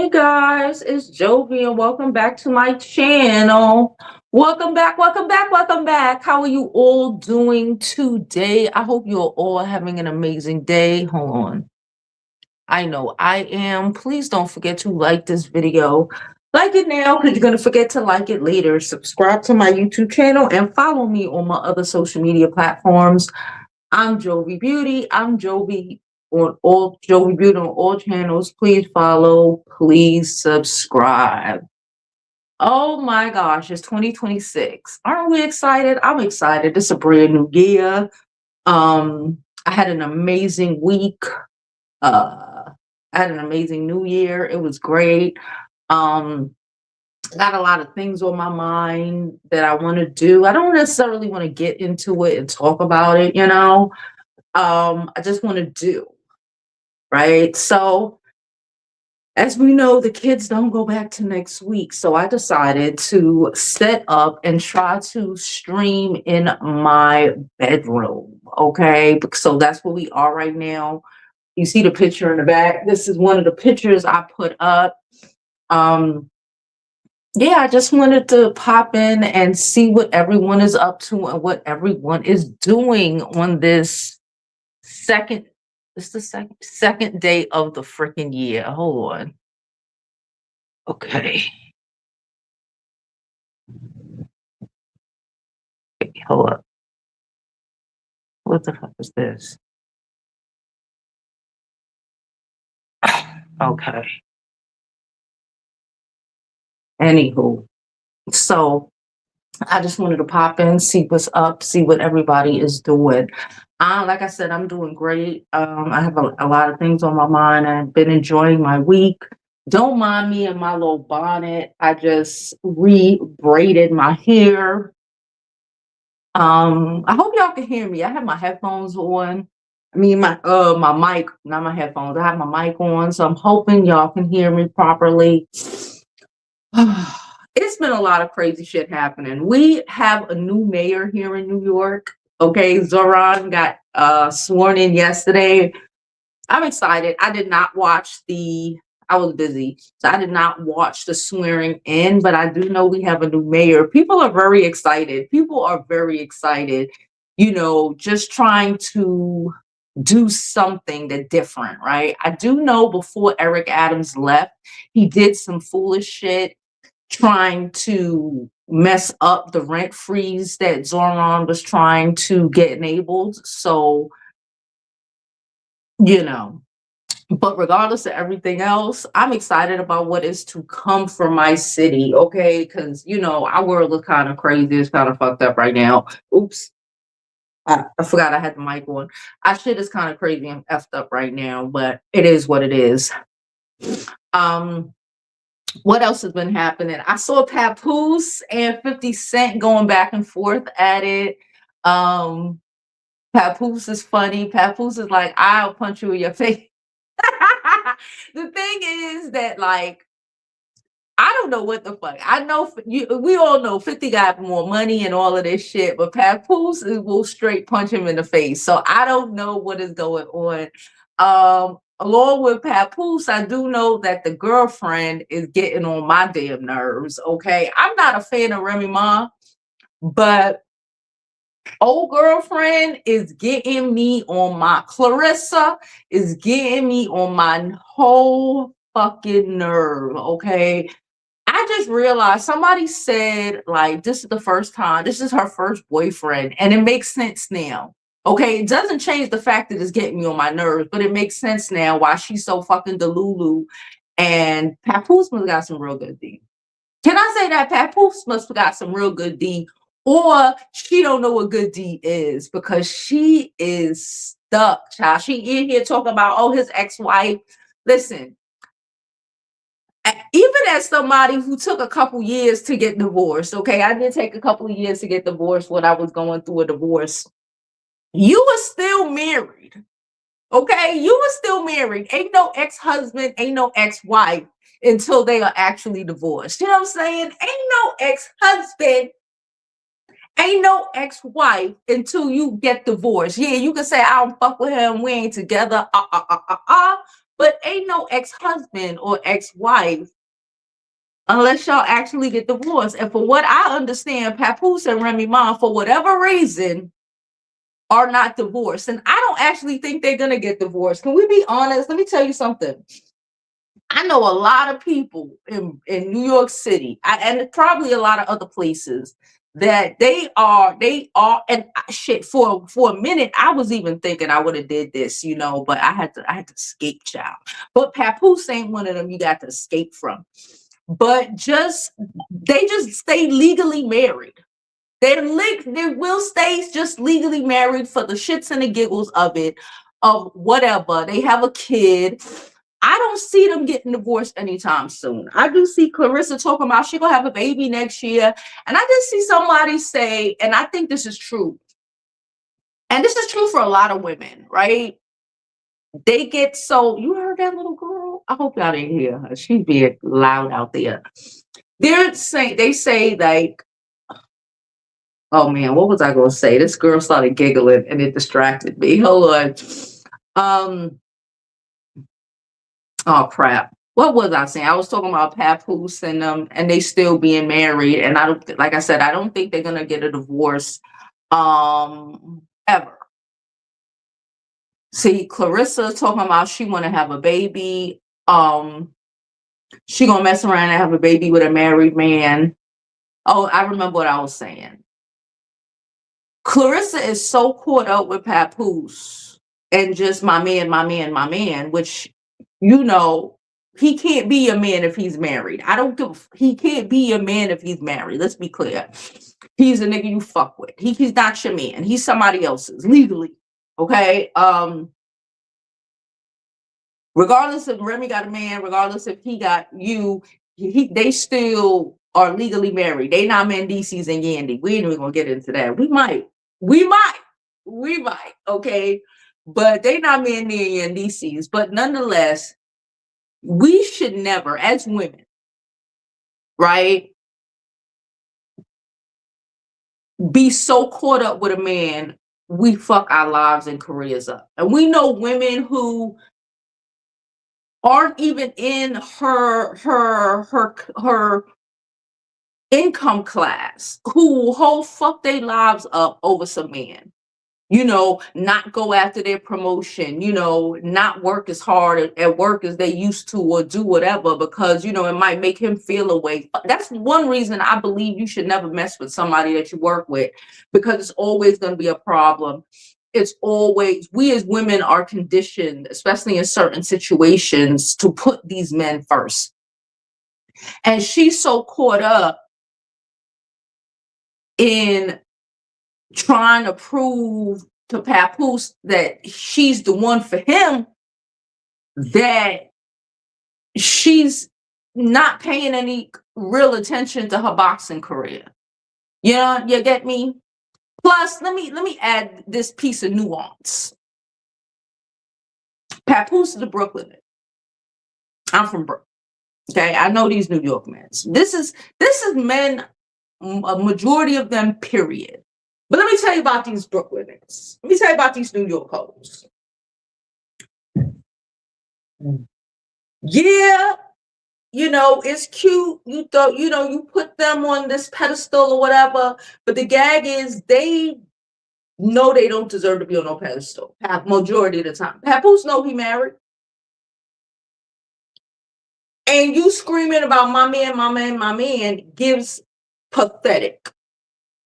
Hey guys, it's Jovi and welcome back to my channel. Welcome back, welcome back, welcome back. How are you all doing today? I hope you're all having an amazing day. Hold on. I know I am. Please don't forget to like this video. Like it now because you're going to forget to like it later. Subscribe to my YouTube channel and follow me on my other social media platforms. I'm Jovi Beauty. I'm Jovi on all Jovi Beauty on all channels. Please follow. Please subscribe. Oh my gosh, it's 2026. Aren't we excited? I'm excited. It's a brand new year. I had an amazing week. I had an amazing new year. It was great. Um, got a lot of things on my mind that I want to do. I don't necessarily want to get into it and talk about it, I just want to do, right? So as we know, the kids don't go back to next week. So I decided to set up and try to stream in my bedroom. Okay. So that's where we are right now. You see the picture in the back. This is one of the pictures I put up. Yeah, I just wanted to pop in and see what everyone is up to and what everyone is doing on this second. It's the second day of the freaking year. Hold on. Okay. Hold up. What the fuck is this? Okay. Anywho, so I just wanted to pop in, see what's up, see what everybody is doing. Like I said, I'm doing great. I have a lot of things on my mind. I've been enjoying my week. Don't mind me and my little bonnet. I just re-braided my hair. I hope y'all can hear me. I have my headphones on. I mean my mic, not my headphones. I have my mic on, so I'm hoping y'all can hear me properly. It's been a lot of crazy shit happening. We have a new mayor here in New York. Okay, Zoran got sworn in yesterday. I'm excited. I was busy, so I did not watch the swearing in, but I do know we have a new mayor. People are very excited. People are very excited, just trying to do something that different, right? I do know before Eric Adams left, he did some foolish shit trying to mess up the rent freeze that Zoran was trying to get enabled. So, you know, but regardless of everything else, I'm excited about what is to come for my city, okay? Because, our world is kind of crazy. It's kind of fucked up right now. Oops. I forgot I had the mic on. Our shit is kind of crazy and effed up right now, but it is what it is. What else has been happening? I saw Papoose and 50 Cent going back and forth at it. Papoose is funny. Papoose is like, I'll punch you in your face. The thing is that, like, I don't know what the fuck. I know we all know 50 got more money and all of this shit, but Papoose will straight punch him in the face. So I don't know what is going on. Along with Papoose, I do know that the girlfriend is getting on my damn nerves. Okay, I'm not a fan of Remy Ma, but old girlfriend is getting me on my Clarissa is getting me on my whole fucking nerve. Okay, I just realized somebody said, like, this is the first time, this is her first boyfriend, and it makes sense now. Okay, it doesn't change the fact that it's getting me on my nerves, but it makes sense now why she's so fucking delulu. And Papoose must have got some real good D. Can I say that Papoose must have got some real good D, or she don't know what good D is because she is stuck, child. She in here talking about, oh, his ex-wife. Listen, even as somebody who took a couple years to get divorced, okay, I did take a couple of years to get divorced when I was going through a divorce. You were still married, okay? You were still married. Ain't no ex-husband, ain't no ex-wife until they are actually divorced. You know what I'm saying? Ain't no ex-husband, ain't no ex-wife until you get divorced. Yeah, you can say, I don't fuck with him, we ain't together, but ain't no ex-husband or ex-wife unless y'all actually get divorced. And for what I understand, Papoose and Remy Ma, for whatever reason, are not divorced. And I don't actually think they're going to get divorced. Can we be honest? Let me tell you something. I know a lot of people in New York City and probably a lot of other places that they are, and shit, for a minute, I was even thinking I would have did this, but I had to escape, child. But Papoose ain't one of them you got to escape from. But they just stay legally married. They will stay just legally married for the shits and the giggles of it, of whatever. They have a kid. I don't see them getting divorced anytime soon. I do see Clarissa talking about she gonna have a baby next year. And I did see somebody say, and I think this is true, and this is true for a lot of women, right? They get so, you heard that little girl? I hope y'all didn't hear her. She's being loud out there. They say like, oh man, what was I gonna say? This girl started giggling and it distracted me. Hold on. Oh crap. What was I saying? I was talking about Papoose and they still being married. And I don't, like I said, I don't think they're gonna get a divorce ever. See, Clarissa talking about she wanna have a baby. She gonna mess around and have a baby with a married man. Oh, I remember what I was saying. Clarissa is so caught up with Papoose and just my man, which, he can't be a man if he's married. He can't be a man if he's married. Let's be clear. He's a nigga you fuck with. He's not your man. He's somebody else's legally. Okay. Regardless if Remy got a man, regardless if he got you, they still are legally married. They not Mendices and Yandy. We ain't even gonna get into that. We might. Okay. But they not Mandy and Yandices. But nonetheless, we should never, as women, right, be so caught up with a man, we fuck our lives and careers up. And we know women who aren't even in her income class, who will whole fuck their lives up over some man. Not go after their promotion, not work as hard at work as they used to, or do whatever because, it might make him feel a way. That's one reason I believe you should never mess with somebody that you work with, because it's always going to be a problem. It's always, we as women are conditioned, especially in certain situations, to put these men first. And she's so caught up in trying to prove to Papoose that she's the one for him, that she's not paying any real attention to her boxing career. You get me? Plus, let me add this piece of nuance. Papoose is a Brooklyn. I'm from Brooklyn. Okay, I know these New York men. This is men, a majority of them, period. But let me tell you about these Brooklynites. Let me tell you about these New York hoes. Yeah, it's cute. You thought, you put them on this pedestal or whatever. But the gag is they know they don't deserve to be on no pedestal. Majority of the time. Papoose know he married. And you screaming about my man gives pathetic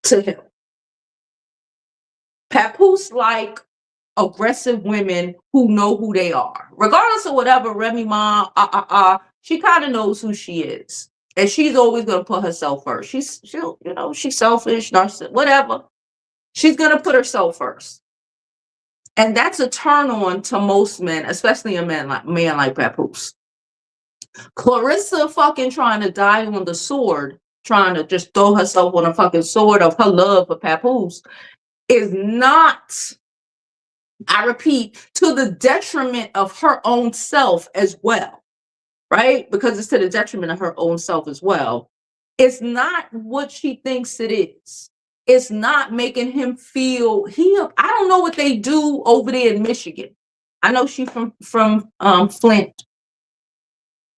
to him. Papoose like aggressive women who know who they are, regardless of whatever Remy Ma, she kind of knows who she is, and she's always gonna put herself first. She's selfish, narcissistic, whatever. She's gonna put herself first, and that's a turn on to most men, especially a man like Papoose. Clarissa fucking trying to die on the sword, trying to just throw herself on a fucking sword of her love for Papoose, is not, I repeat, to the detriment of her own self as well, right? Because it's to the detriment of her own self as well. It's not what she thinks it is. It's not making him feel, I don't know what they do over there in Michigan. I know she from Flint.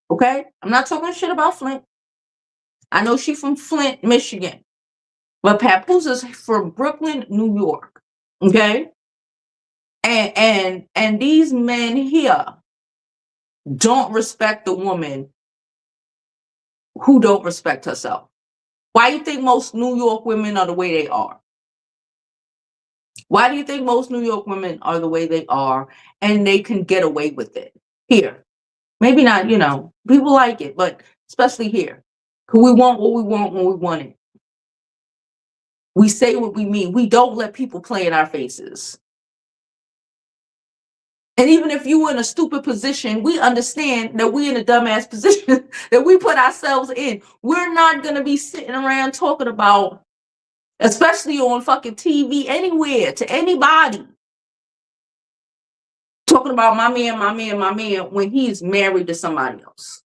Okay, I'm not talking shit about Flint. I know she from Flint, Michigan, but Papoose is from Brooklyn, New York. Okay, and these men here don't respect the woman who don't respect herself. Why do you think most New York women are the way they are? Why do you think most New York women are the way they are and they can get away with it? Here. Maybe not, people like it, but especially here. Because we want what we want when we want it. We say what we mean. We don't let people play in our faces. And even if you were in a stupid position, we understand that we're in a dumbass position that we put ourselves in. We're not going to be sitting around talking about, especially on fucking TV, anywhere, to anybody, talking about my man, when he's married to somebody else.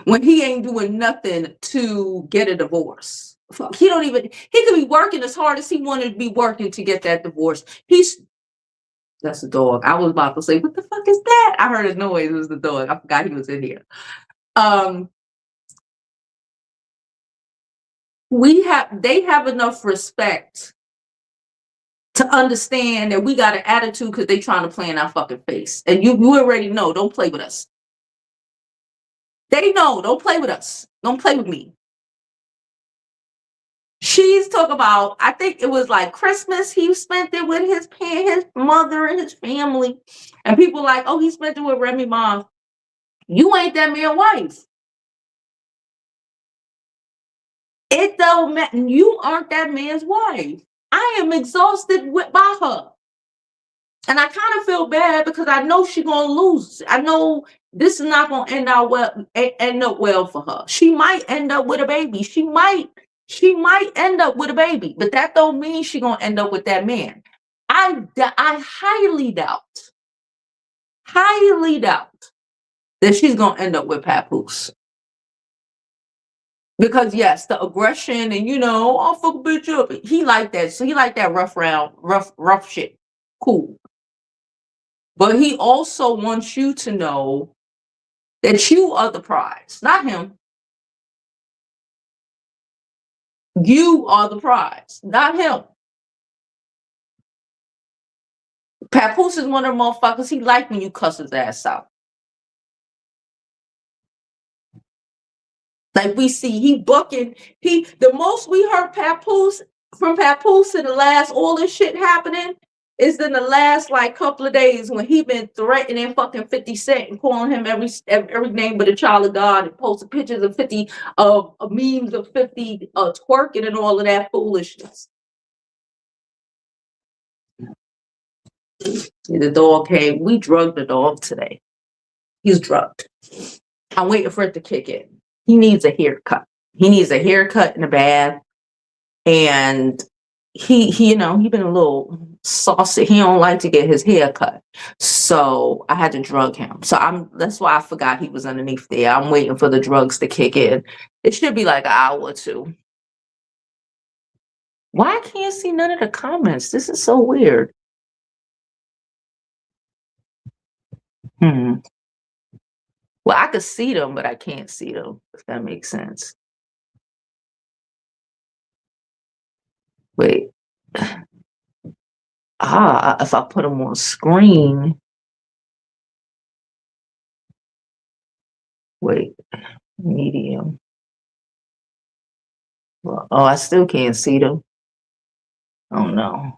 When he ain't doing nothing to get a divorce. Fuck, he could be working as hard as he wanted to be working to get that divorce. That's a dog. I was about to say, what the fuck is that? I heard a noise. It was the dog. I forgot he was in here. They have enough respect to understand that we got an attitude because they trying to play in our fucking face. And you already know, don't play with us. They know, don't play with us. Don't play with me. She's talking about, I think it was like Christmas, he spent it with his mother and his family. And people like, oh, he spent it with Remy Ma. You ain't that man's wife. It don't matter. You aren't that man's wife. I am exhausted by her. And I kind of feel bad because I know she's going to lose. I know this is not going to end up well for her. She might end up with a baby. She might end up with a baby, but that don't mean she's going to end up with that man. I highly doubt that she's going to end up with Papoose. Because yes, the aggression and I'll fuck a bitch up. He like that. So he like that rough shit. Cool. But he also wants you to know that you are the prize, not him. You are the prize, not him. Papoose is one of the motherfuckers. He like when you cuss his ass out. Like we see, he bucking. The most we heard from Papoose in the last, all this shit happening, is in the last couple of days when he been threatening fucking 50 Cent and calling him every name but a child of God and posting pictures of 50 memes of 50 twerking and all of that foolishness. The dog came. We drugged the dog today. He's drugged. I'm waiting for it to kick in. He needs a haircut. He needs a haircut and a bath. And he been a little saucy. He don't like to get his hair cut. So I had to drug him. So that's why I forgot he was underneath there. I'm waiting for the drugs to kick in. It should be like an hour or two. Why I can't see none of the comments? This is so weird. Well, I could see them, but I can't see them, if that makes sense. Wait. If I put them on screen. Wait. Medium. Well, I still can't see them. Oh, no.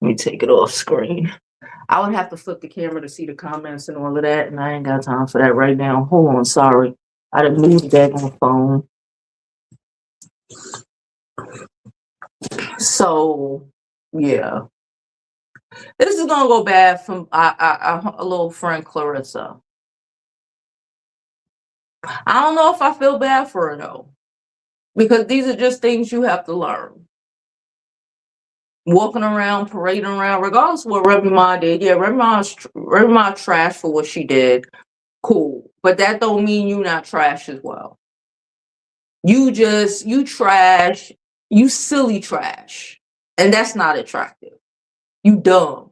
Let me take it off screen. I would have to flip the camera to see the comments and all of that, and I ain't got time for that right now. Hold on, sorry. I done moved that on the phone. So, yeah. This is going to go bad from a little friend, Clarissa. I don't know if I feel bad for her, though, because these are just things you have to learn. Walking around, parading around, regardless of what Remy Ma did. Yeah, Remy Ma trash for what she did. Cool. But that don't mean you not trash as well. You trash, you silly trash. And that's not attractive. You dumb.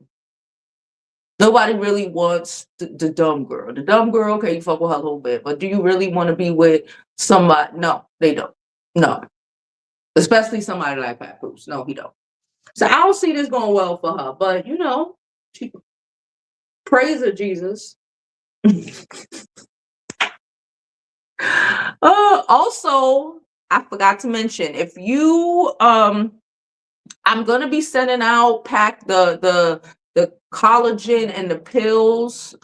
Nobody really wants the dumb girl. The dumb girl, okay, you fuck with her a little bit, but do you really want to be with somebody? No, they don't. No, especially somebody like Papoose. No, he don't. So I don't see this going well for her. But she praise her, Jesus. Also, I forgot to mention if you I'm gonna be sending out pack the collagen and the pills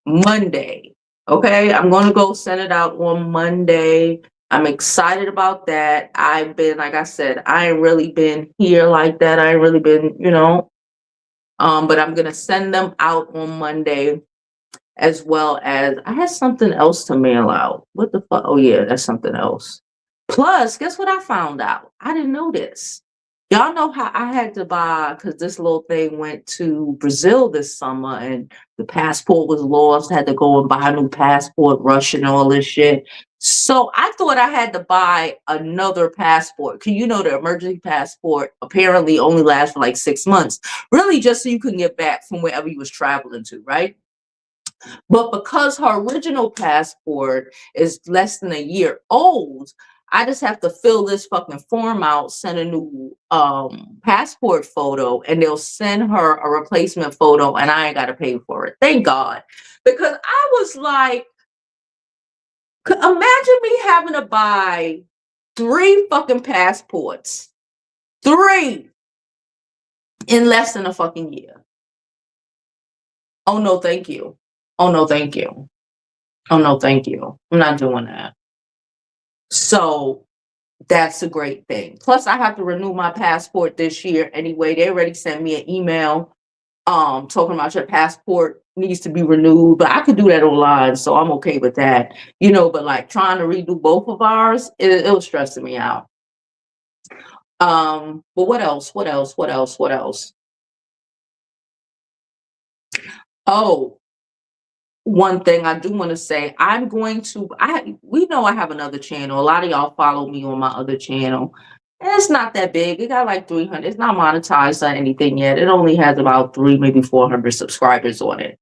Monday. Okay, I'm gonna go send it out on Monday. I'm excited about that. I've been, like I said, I ain't really been here like that. I ain't really been, but I'm gonna send them out on Monday, as well as I had something else to mail out. What the fuck? Oh yeah, that's something else. Plus, guess what I found out? I didn't know this. Y'all know how I had to buy, because this little thing went to Brazil this summer and the passport was lost. Had to go and buy a new passport, rush and all this shit. So I thought I had to buy another passport. Because the emergency passport apparently only lasts for like 6 months. Really just so you can get back from wherever you was traveling to, right? But because her original passport is less than a year old, I just have to fill this fucking form out, send a new passport photo, and they'll send her a replacement photo, and I ain't got to pay for it. Thank God. Because I was like, imagine me having to buy 3 fucking passports. 3 in less than a fucking year. Oh, no, thank you. Oh, no, thank you. Oh, no, thank you. I'm not doing that. So that's a great thing. Plus, I have to renew my passport this year anyway. They already sent me an email talking about your passport needs to be renewed, but I could do that online, so I'm okay with that. But like trying to redo both of ours, it was stressing me out. But what else? What else? What else? What else? Oh, one thing I do want to say, we know I have another channel. A lot of y'all follow me on my other channel. And it's not that big. It got like 300. It's not monetized or anything yet. It only has about 3, maybe 400 subscribers on it.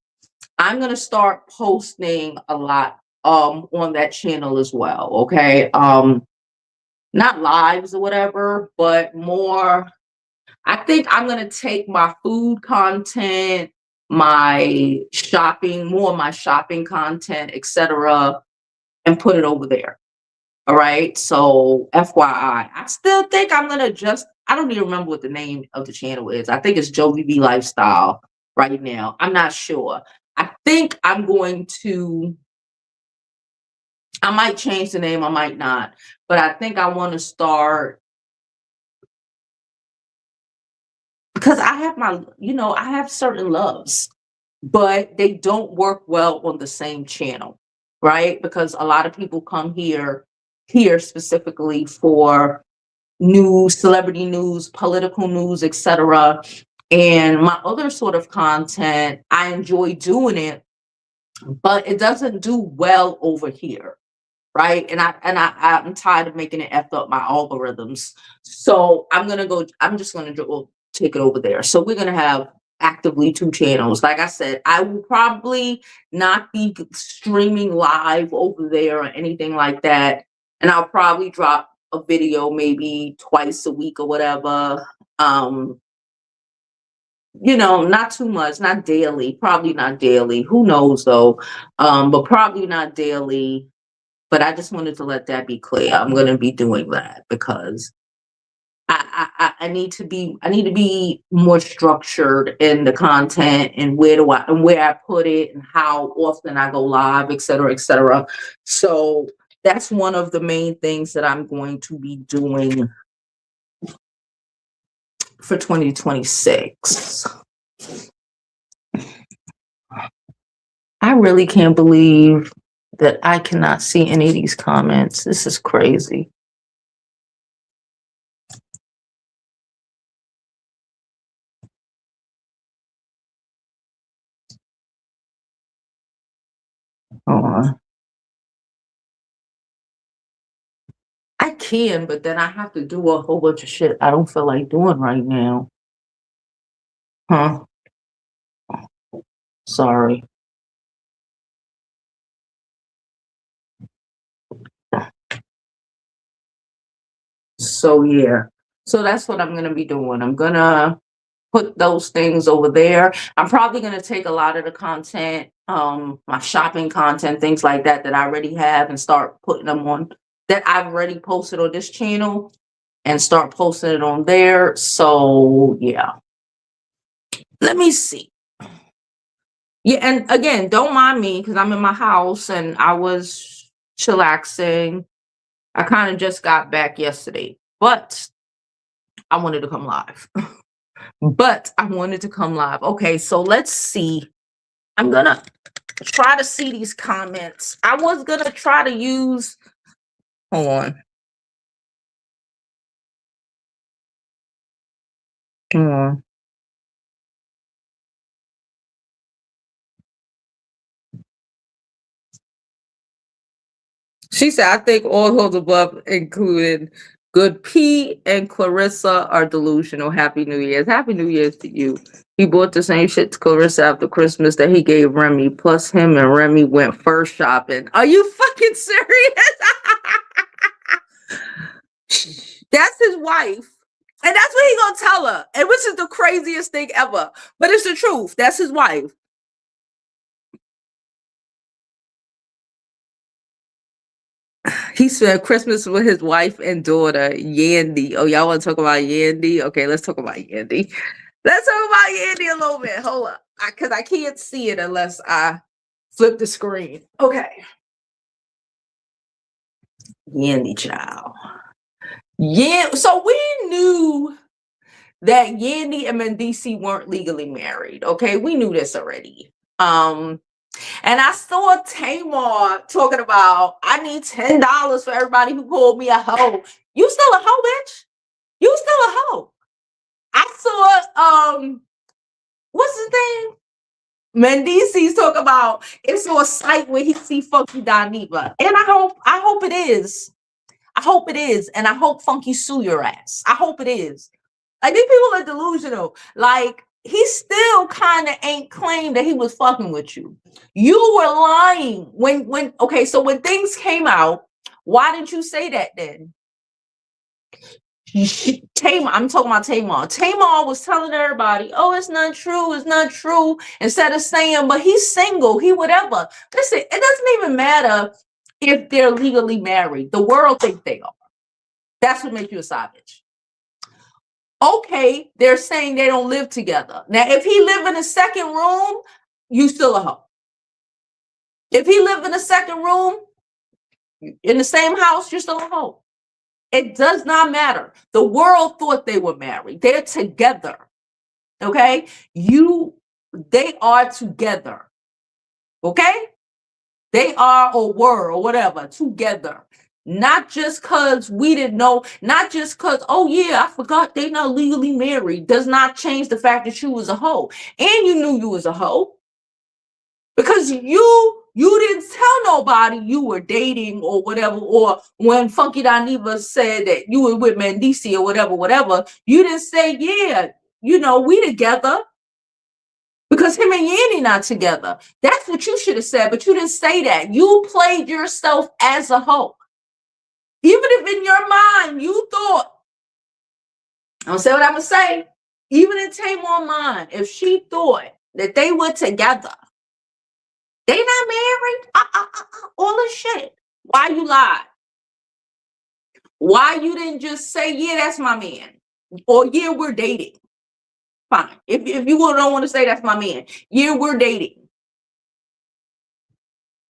I'm going to start posting a lot on that channel as well. Okay. Not lives or whatever, but more. I think I'm going to take my food content, more of my shopping content, etc., and put it over there. All right. So FYI, I still think I'm going to I don't even remember what the name of the channel is. I think it's Jovi V Lifestyle right now. I'm not sure. I think I might change the name, I might not, but I think I want to start, because I have certain loves, but they don't work well on the same channel, right? Because a lot of people come here specifically for news, celebrity news, political news, etc. And my other sort of content, I enjoy doing it, but it doesn't do well over here. Right. I'm tired of making it F up my algorithms. So I'm just gonna take it over there. So we're gonna have actively 2 channels. Like I said, I will probably not be streaming live over there or anything like that. And I'll probably drop a video maybe twice a week or whatever. Not too much, not daily, probably not daily. Who knows though? But probably not daily. But I just wanted to let that be clear. I'm going to be doing that because I need to be more structured in the content and where I put it and how often I go live, et cetera, et cetera. So that's one of the main things that I'm going to be doing for 2026. I really can't believe that I cannot see any of these comments. This is crazy. Hold on. I can, but then I have to do a whole bunch of shit I don't feel like doing right now. Huh? Sorry. So yeah. So that's what I'm gonna be doing. I'm gonna put those things over there. I'm probably gonna take a lot of the content, my shopping content, things like that that I already have, and start putting them on that I've already posted on this channel and start posting it on there. So yeah. Let me see. Yeah, and again, don't mind me because I'm in my house and I was chillaxing. I kind of just got back yesterday, but I wanted to come live. But I wanted to come live. Okay, so let's see. I'm gonna try to see these comments. I was gonna try to use, hold on. Hold on. She said, I think all those above included Good P and Clarissa are delusional. Happy New Year's. Happy New Year's to you. He bought the same shit to Clarissa after Christmas that he gave Remy. Plus him and Remy went first shopping. Are you fucking serious? That's his wife. And that's what he gonna tell her. And which is the craziest thing ever. But it's the truth. That's his wife. He spent Christmas with his wife and daughter, Yandy. Oh, y'all want to talk about Yandy? Okay, let's talk about Yandy. Let's talk about Yandy a little bit. Hold up. Because I can't see it unless I flip the screen. Okay. Yandy child. Yeah. So we knew that Yandy and Mendici weren't legally married. Okay. We knew this already. And I saw Tamar talking about, I need $10 for everybody who called me a hoe. You still a hoe, bitch? You still a hoe. I saw, what's his name? Mendici's talking about it's on a site where he see Funky Dineva. And I hope it is. I hope it is. And I hope Funky sue your ass. I hope it is. Like, these people are delusional. Like, he still kind of ain't claimed that he was fucking with you. You were lying when okay, so when things came out, why didn't you say that then? Tamar, I'm talking about Tamar. Tamar was telling everybody, oh, it's not true, it's not true. Instead of saying, but he's single, he whatever. Listen, it doesn't even matter if they're legally married. The world thinks they are. That's what makes you a savage. Okay, they're saying they don't live together. Now, if he live in a second room, you still a hoe. If he live in a second room, in the same house, you're still a hoe. It does not matter. The world thought they were married. They're together. Okay? They are together. Okay? They are or were or whatever, together. Not just because we didn't know, not just because, oh yeah, I forgot they're not legally married, does not change the fact that you was a hoe. And you knew you was a hoe. Because you didn't tell nobody you were dating or whatever, or when Funky Dineva said that you were with Mendici or whatever, you didn't say, yeah, we together. Because him and Yandy not together. That's what you should have said, but you didn't say that. You played yourself as a hoe. Even if in your mind you thought, I'm gonna say what I'm gonna say, even in Tamar's mind, if she thought that they were together, they not married, all this shit. Why you lied? Why you didn't just say, yeah, that's my man, or yeah, we're dating? Fine. If you don't want to say that's my man, yeah, we're dating.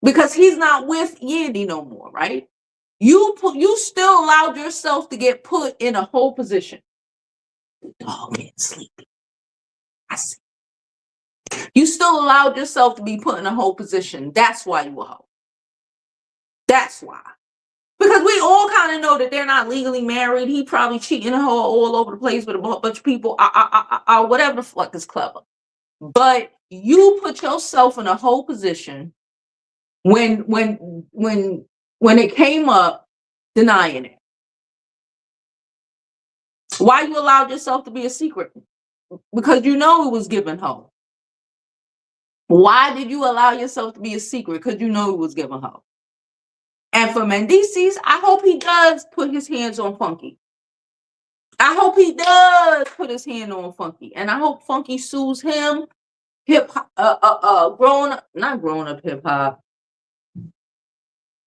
Because he's not with Yandy no more, right? You still allowed yourself to get put in a whole position. Oh, getting sleepy. I see. You still allowed yourself to be put in a whole position. That's why you a hoe. That's why. Because we all kind of know that they're not legally married. He probably cheating her all over the place with a bunch of people. Whatever the fuck is clever. But you put yourself in a whole position when it came up, denying it. Why you allowed yourself to be a secret? Because you know it was given home. Why did you allow yourself to be a secret? Because you know he was giving her. And for Mendices, I hope he does put his hands on Funky. I hope he does put his hand on Funky. And I hope Funky sues him. Not grown up hip hop.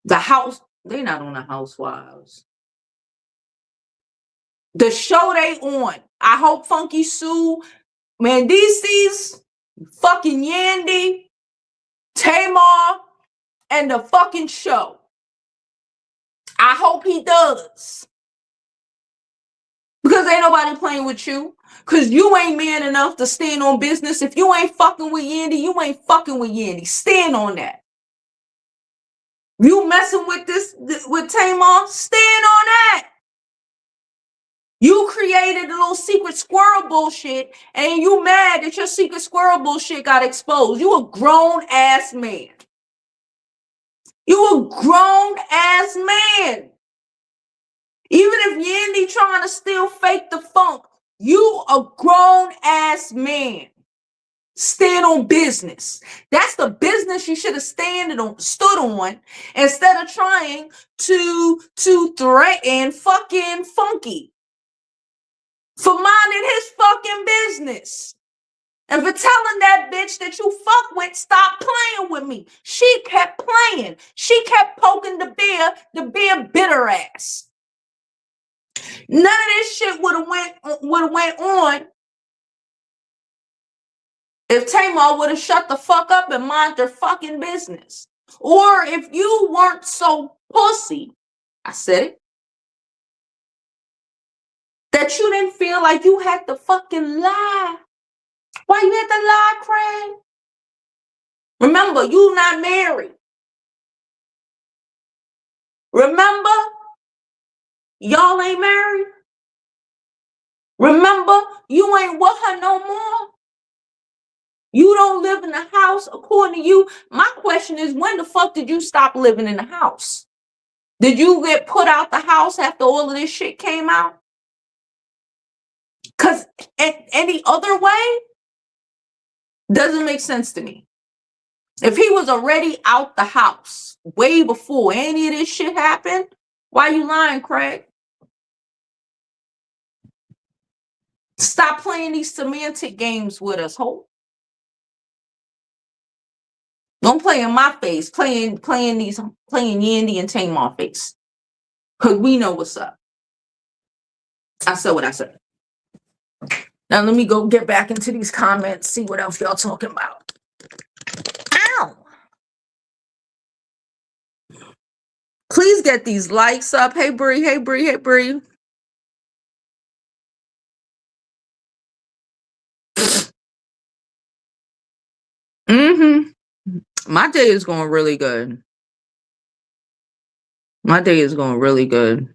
The house, they not on the Housewives. The show they on. I hope Funky sue Mendices, fucking Yandy, Tamar, and the fucking show. I hope he does. Because ain't nobody playing with you. Because you ain't man enough to stand on business. If you ain't fucking with Yandy, you ain't fucking with Yandy. Stand on that. You messing with Tamar, stand on that. You created a little secret squirrel bullshit, and you mad that your secret squirrel bullshit got exposed. You a grown ass man. You a grown ass man. Even if Yandy trying to still fake the funk, you a grown ass man. Stand on business. That's the business you should have stood on instead of trying to threaten fucking Funky for minding his fucking business. And for telling that bitch that you fuck with, stop playing with me. She kept playing. She kept poking the bear bitter ass. None of this shit would have went on if Tamar would have shut the fuck up and mind their fucking business. Or if you weren't so pussy, I said it, that you didn't feel like you had to fucking lie. Why you had to lie, Craig? Remember, you not married. Remember, y'all ain't married. Remember, you ain't with her no more. You don't live in the house according to you. My question is, when the fuck did you stop living in the house? Did you get put out the house after all of this shit came out? Because any other way doesn't make sense to me. If he was already out the house way before any of this shit happened, why you lying, Craig? Stop playing these semantic games with us, ho. Don't play in my face, playing Yandy and Tamar face. Because we know what's up. I said what I said. Now let me go get back into these comments, see what else y'all talking about. Ow! Please get these likes up. Hey, Bree. Hey, Bree. Hey, Bree. My day is going really good. My day is going really good.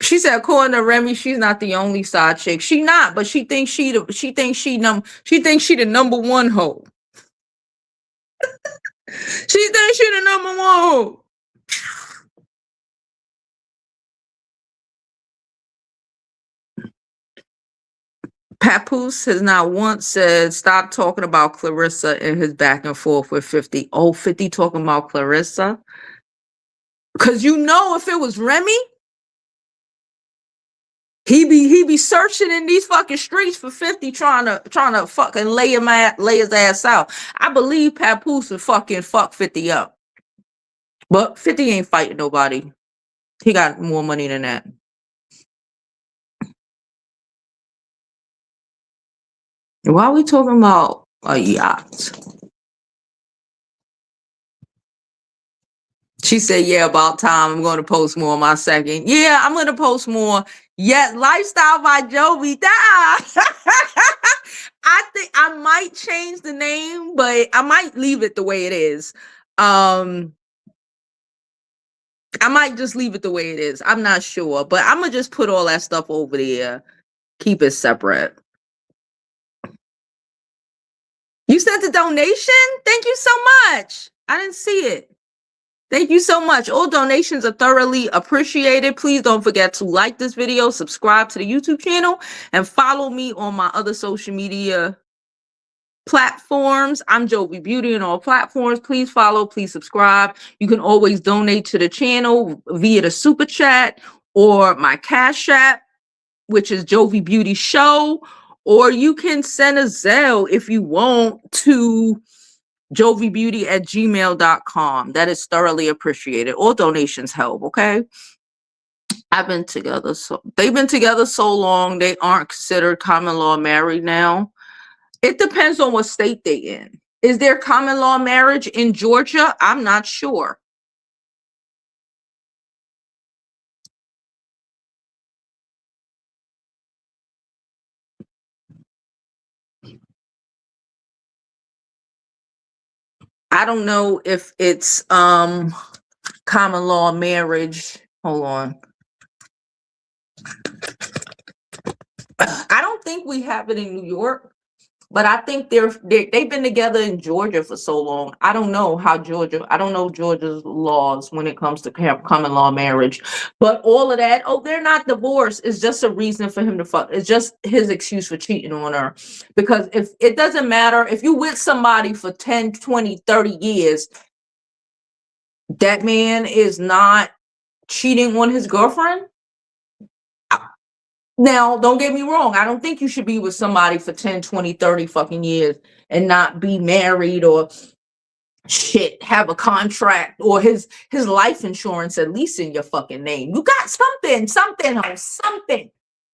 She said, according to Remy, she's not the only side chick. She not, but she thinks she the number one hoe. She thinks she the number one hoe. Papoose has not once said, stop talking about Clarissa and his back and forth with 50. Oh, 50 talking about Clarissa? Because you know if it was Remy, he be searching in these fucking streets for 50 trying to fucking lay his ass out. I believe Papoose would fucking fuck 50 up. But 50 ain't fighting nobody. He got more money than that. Why are we talking about a yacht? She said, yeah, about time. I'm going to post more on my second. Yeah, I'm going to post more. Yeah, Lifestyle by Jovi. I think I might change the name, but I might leave it the way it is. I might just leave it the way it is. I'm not sure, but I'm going to just put all that stuff over there. Keep it separate. You sent a donation? Thank you so much. I didn't see it. Thank you so much. All donations are thoroughly appreciated. Please don't forget to like this video, subscribe to the YouTube channel, and follow me on my other social media platforms. I'm Jovi Beauty on all platforms. Please follow, please subscribe. You can always donate to the channel via the super chat or my Cash App, which is Jovi Beauty Show, or you can send a Zelle if you want to jovibeauty@gmail.com. That is thoroughly appreciated. All donations help, okay? They've been together so long, they aren't considered common law married now. It depends on what state they in. Is there common law marriage in Georgia? I'm not sure. I don't know if it's common law marriage. Hold on. I don't think we have it in New York, but I think they've been together in Georgia for so long. I don't know Georgia's laws when it comes to common law marriage, but all of that, oh, they're not divorced. It's just a reason for him to fuck. It's just his excuse for cheating on her. Because if it doesn't matter, if you with somebody for 10, 20, 30 years, that man is not cheating on his girlfriend. Now, don't get me wrong. I don't think you should be with somebody for 10, 20, 30 fucking years and not be married or shit, have a contract or his life insurance at least in your fucking name. You got something,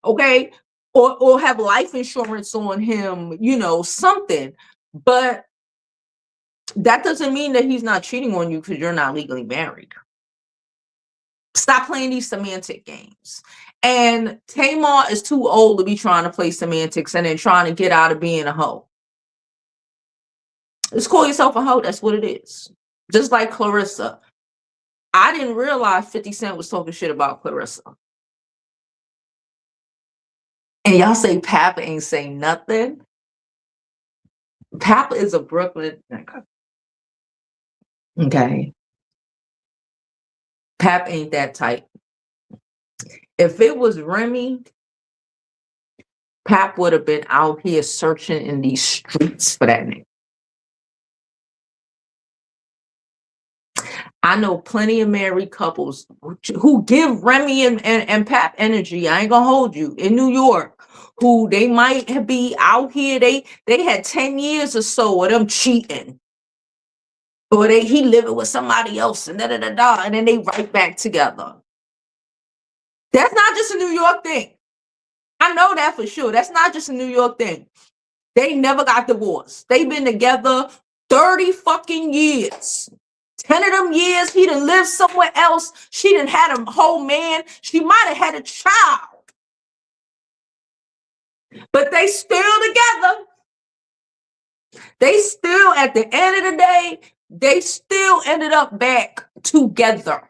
okay? Or have life insurance on him, something. But that doesn't mean that he's not cheating on you because you're not legally married. Stop playing these semantic games. And Tamar is too old to be trying to play semantics and then trying to get out of being a hoe. Just call yourself a hoe. That's what it is. Just like Clarissa. I didn't realize 50 Cent was talking shit about Clarissa. And y'all say Papa ain't saying nothing. Papa is a Brooklyn nigga. Okay. Pap ain't that type. If it was Remy, Pap would have been out here searching in these streets for that nigga. I know plenty of married couples who give Remy and Pap energy. I ain't gonna hold you, in New York, who they might be out here. They had 10 years or so of them cheating. Or he living with somebody else and and then they right back together. That's not just a New York thing. I know that for sure. That's not just a New York thing. They never got divorced. They've been together 30 fucking years. 10 of them years, he done lived somewhere else. She done had a whole man. She might have had a child. But they still together. They still, at the end of the day, they still ended up back together.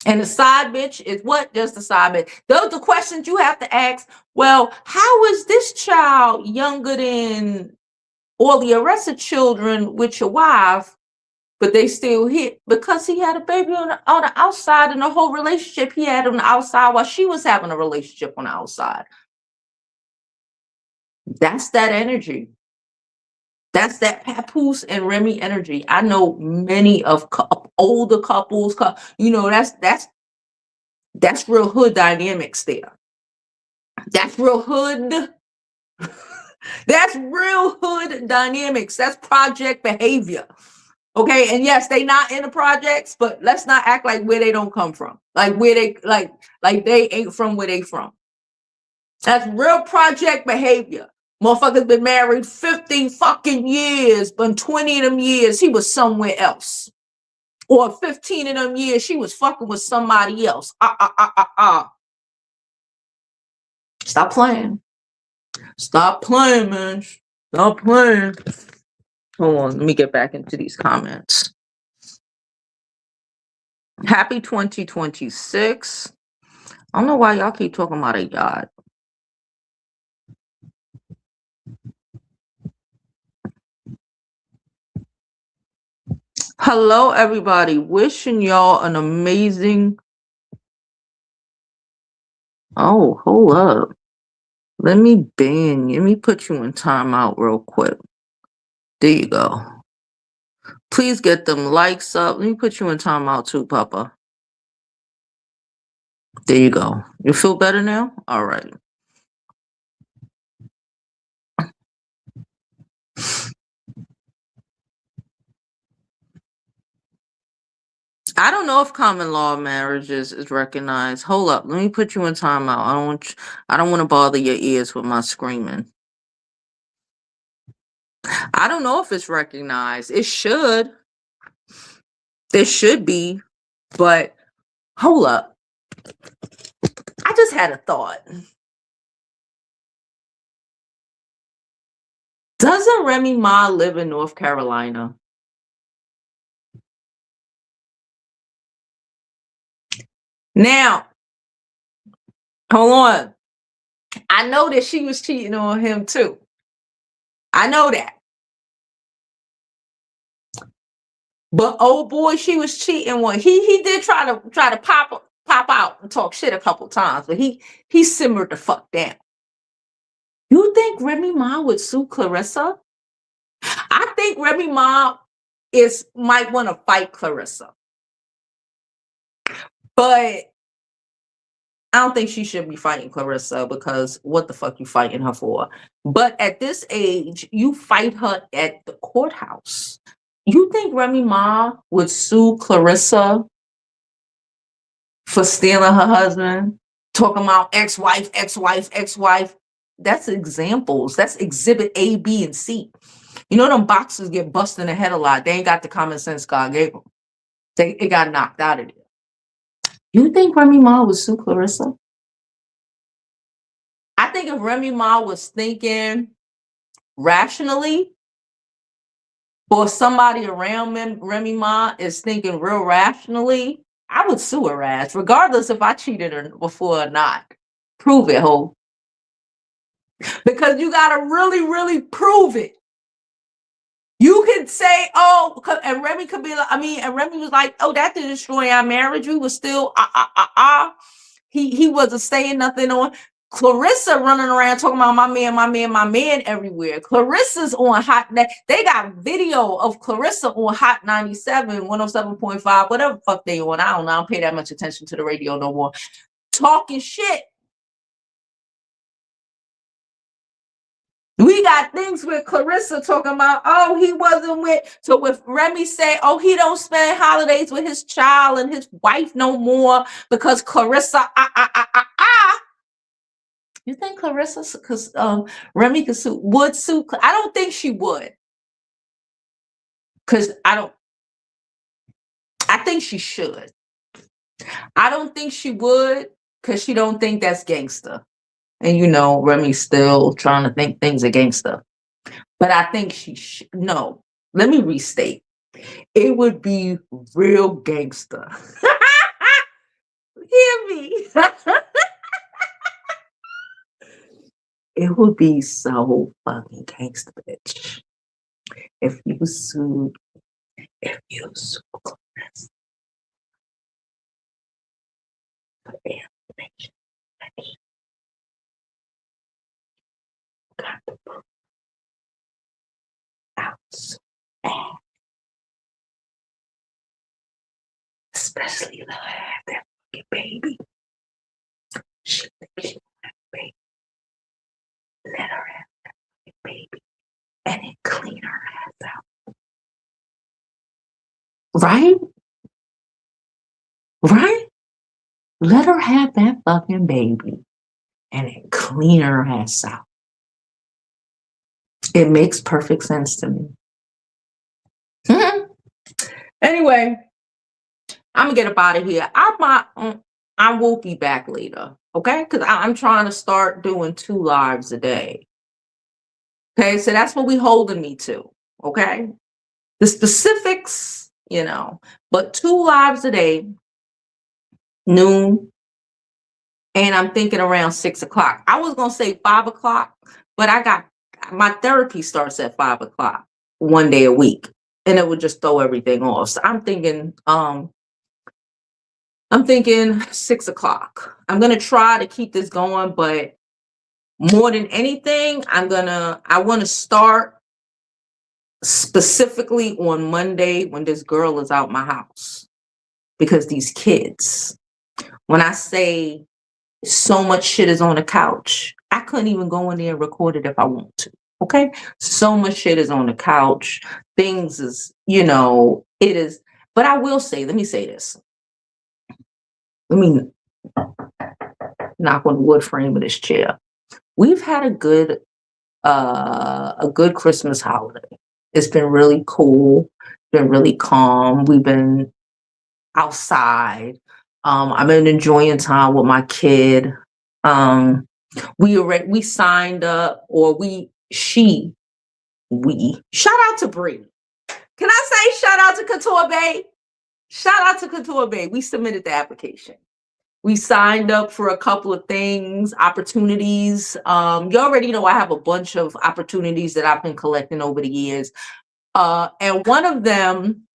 And the side bitch is what? Just the side bitch. Those are the questions you have to ask. Well, how is this child younger than all the arrested children with your wife, but they still hit? Because he had a baby on the outside, and the whole relationship he had on the outside while she was having a relationship on the outside. That's that energy. That's that Papoose and Remy energy. I know many of older couples. That's real hood dynamics there. That's real hood. That's real hood dynamics. That's project behavior. Okay, and yes, they not in the projects, but let's not act like where they don't come from. Like where they like they ain't from where they from. That's real project behavior. Motherfuckers been married 50 fucking years, but 20 of them years he was somewhere else. Or 15 of them years she was fucking with somebody else. Stop playing. Stop playing, man. Stop playing. Hold on, let me get back into these comments. Happy 2026. I don't know why y'all keep talking about a yacht. Hello, everybody. Wishing y'all an amazing... Oh, hold up. Let me ban you. Let me put you in timeout real quick. There you go. Please get them likes up. Let me put you in timeout too, Papa. There you go. You feel better now? All right. I don't know if common law marriages is recognized. Hold up. Let me put you in timeout. I don't want to bother your ears with my screaming. I don't know if it's recognized. It should. It should be. But hold up. I just had a thought. Doesn't Remy Ma live in North Carolina? Now, hold on. I know that she was cheating on him too. I know that. But oh boy, she was cheating on. He did try to pop out and talk shit a couple times, but he simmered the fuck down. You think Remy Ma would sue Clarissa? I think Remy Ma might want to fight Clarissa. But I don't think she should be fighting Clarissa, because what the fuck you fighting her for? But at this age, you fight her at the courthouse. You think Remy Ma would sue Clarissa for stealing her husband? Talking about ex-wife, ex-wife, ex-wife. That's examples. That's exhibit A, B, and C. You know them boxers get busted in the head a lot. They ain't got the common sense God gave them. It got knocked out of there. You think Remy Ma would sue Clarissa? I think if Remy Ma was thinking rationally, or somebody around Remy Ma is thinking real rationally, I would sue her ass, regardless if I cheated her before or not. Prove it, ho. Because you gotta really, really prove it. You could say, oh, and Remy could be like, and Remy was like, oh, that didn't destroy our marriage. We were still, He wasn't saying nothing on. Clarissa running around talking about my man everywhere. Clarissa's on Hot. They got video of Clarissa on Hot 97, 107.5, whatever the fuck they on. I don't know. I don't pay that much attention to the radio no more. Talking shit. We got things with Clarissa talking about, oh, he wasn't with. So with Remy say, oh, he don't spend holidays with his child and his wife no more because Clarissa, You think Clarissa, because Remy would sue? I don't think she would. Because I think she should. I don't think she would, because she don't think that's gangster. And Remy's still trying to think things are gangster. But I think she should. No, let me restate. It would be real gangster. Hear me. It would be so fucking gangster, bitch. If you sued Clarissa for information, got to prove out, especially if I have that fucking baby. She thinks she have a baby. Let her have that fucking baby, and then clean her ass out. Right? Right? Let her have that fucking baby and then clean her ass out. It makes perfect sense to me. Anyway, I'm gonna get up out of here. I will be back later, okay? Because I'm trying to start doing 2 lives a day. Okay, so that's what we holding me to. Okay, the specifics, but 2 lives a day, noon, and I'm thinking around 6 o'clock. I was gonna say 5 o'clock, but my therapy starts at 5 o'clock one day a week, and it would just throw everything off. So I'm thinking 6 o'clock. I'm gonna try to keep this going, but More than anything, I want to start specifically on Monday when this girl is out my house, because these kids, when I say so much shit is on the couch, I couldn't even go in there and record it if I want to. Okay. So much shit is on the couch. Things is, it is. But I will say, let me say this. Let me knock on the wood frame of this chair. We've had a good Christmas holiday. It's been really cool, been really calm. We've been outside. I've been enjoying time with my kid. We signed up, or we shout out to Bree. Can I say shout out to Couture Bay? Shout out to Couture Bay. We submitted the application. We signed up for a couple of things, opportunities. You already know I have a bunch of opportunities that I've been collecting over the years. And one of them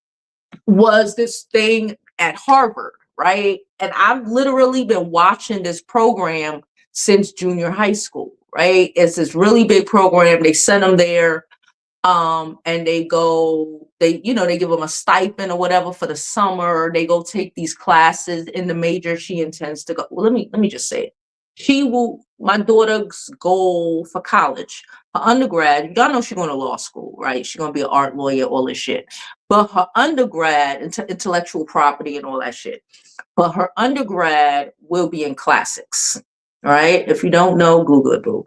was this thing at Harvard, right? And I've literally been watching this program since junior high school, right? It's this really big program. They send them there, and they give them a stipend or whatever for the summer. They go take these classes in the major she intends to go. Well, let me just say it. My daughter's goal for college, her undergrad, y'all know she's going to law school, right? She's going to be an art lawyer, all this shit. But her undergrad, intellectual property and all that shit. But her undergrad will be in classics, right? If you don't know, Google it, boo.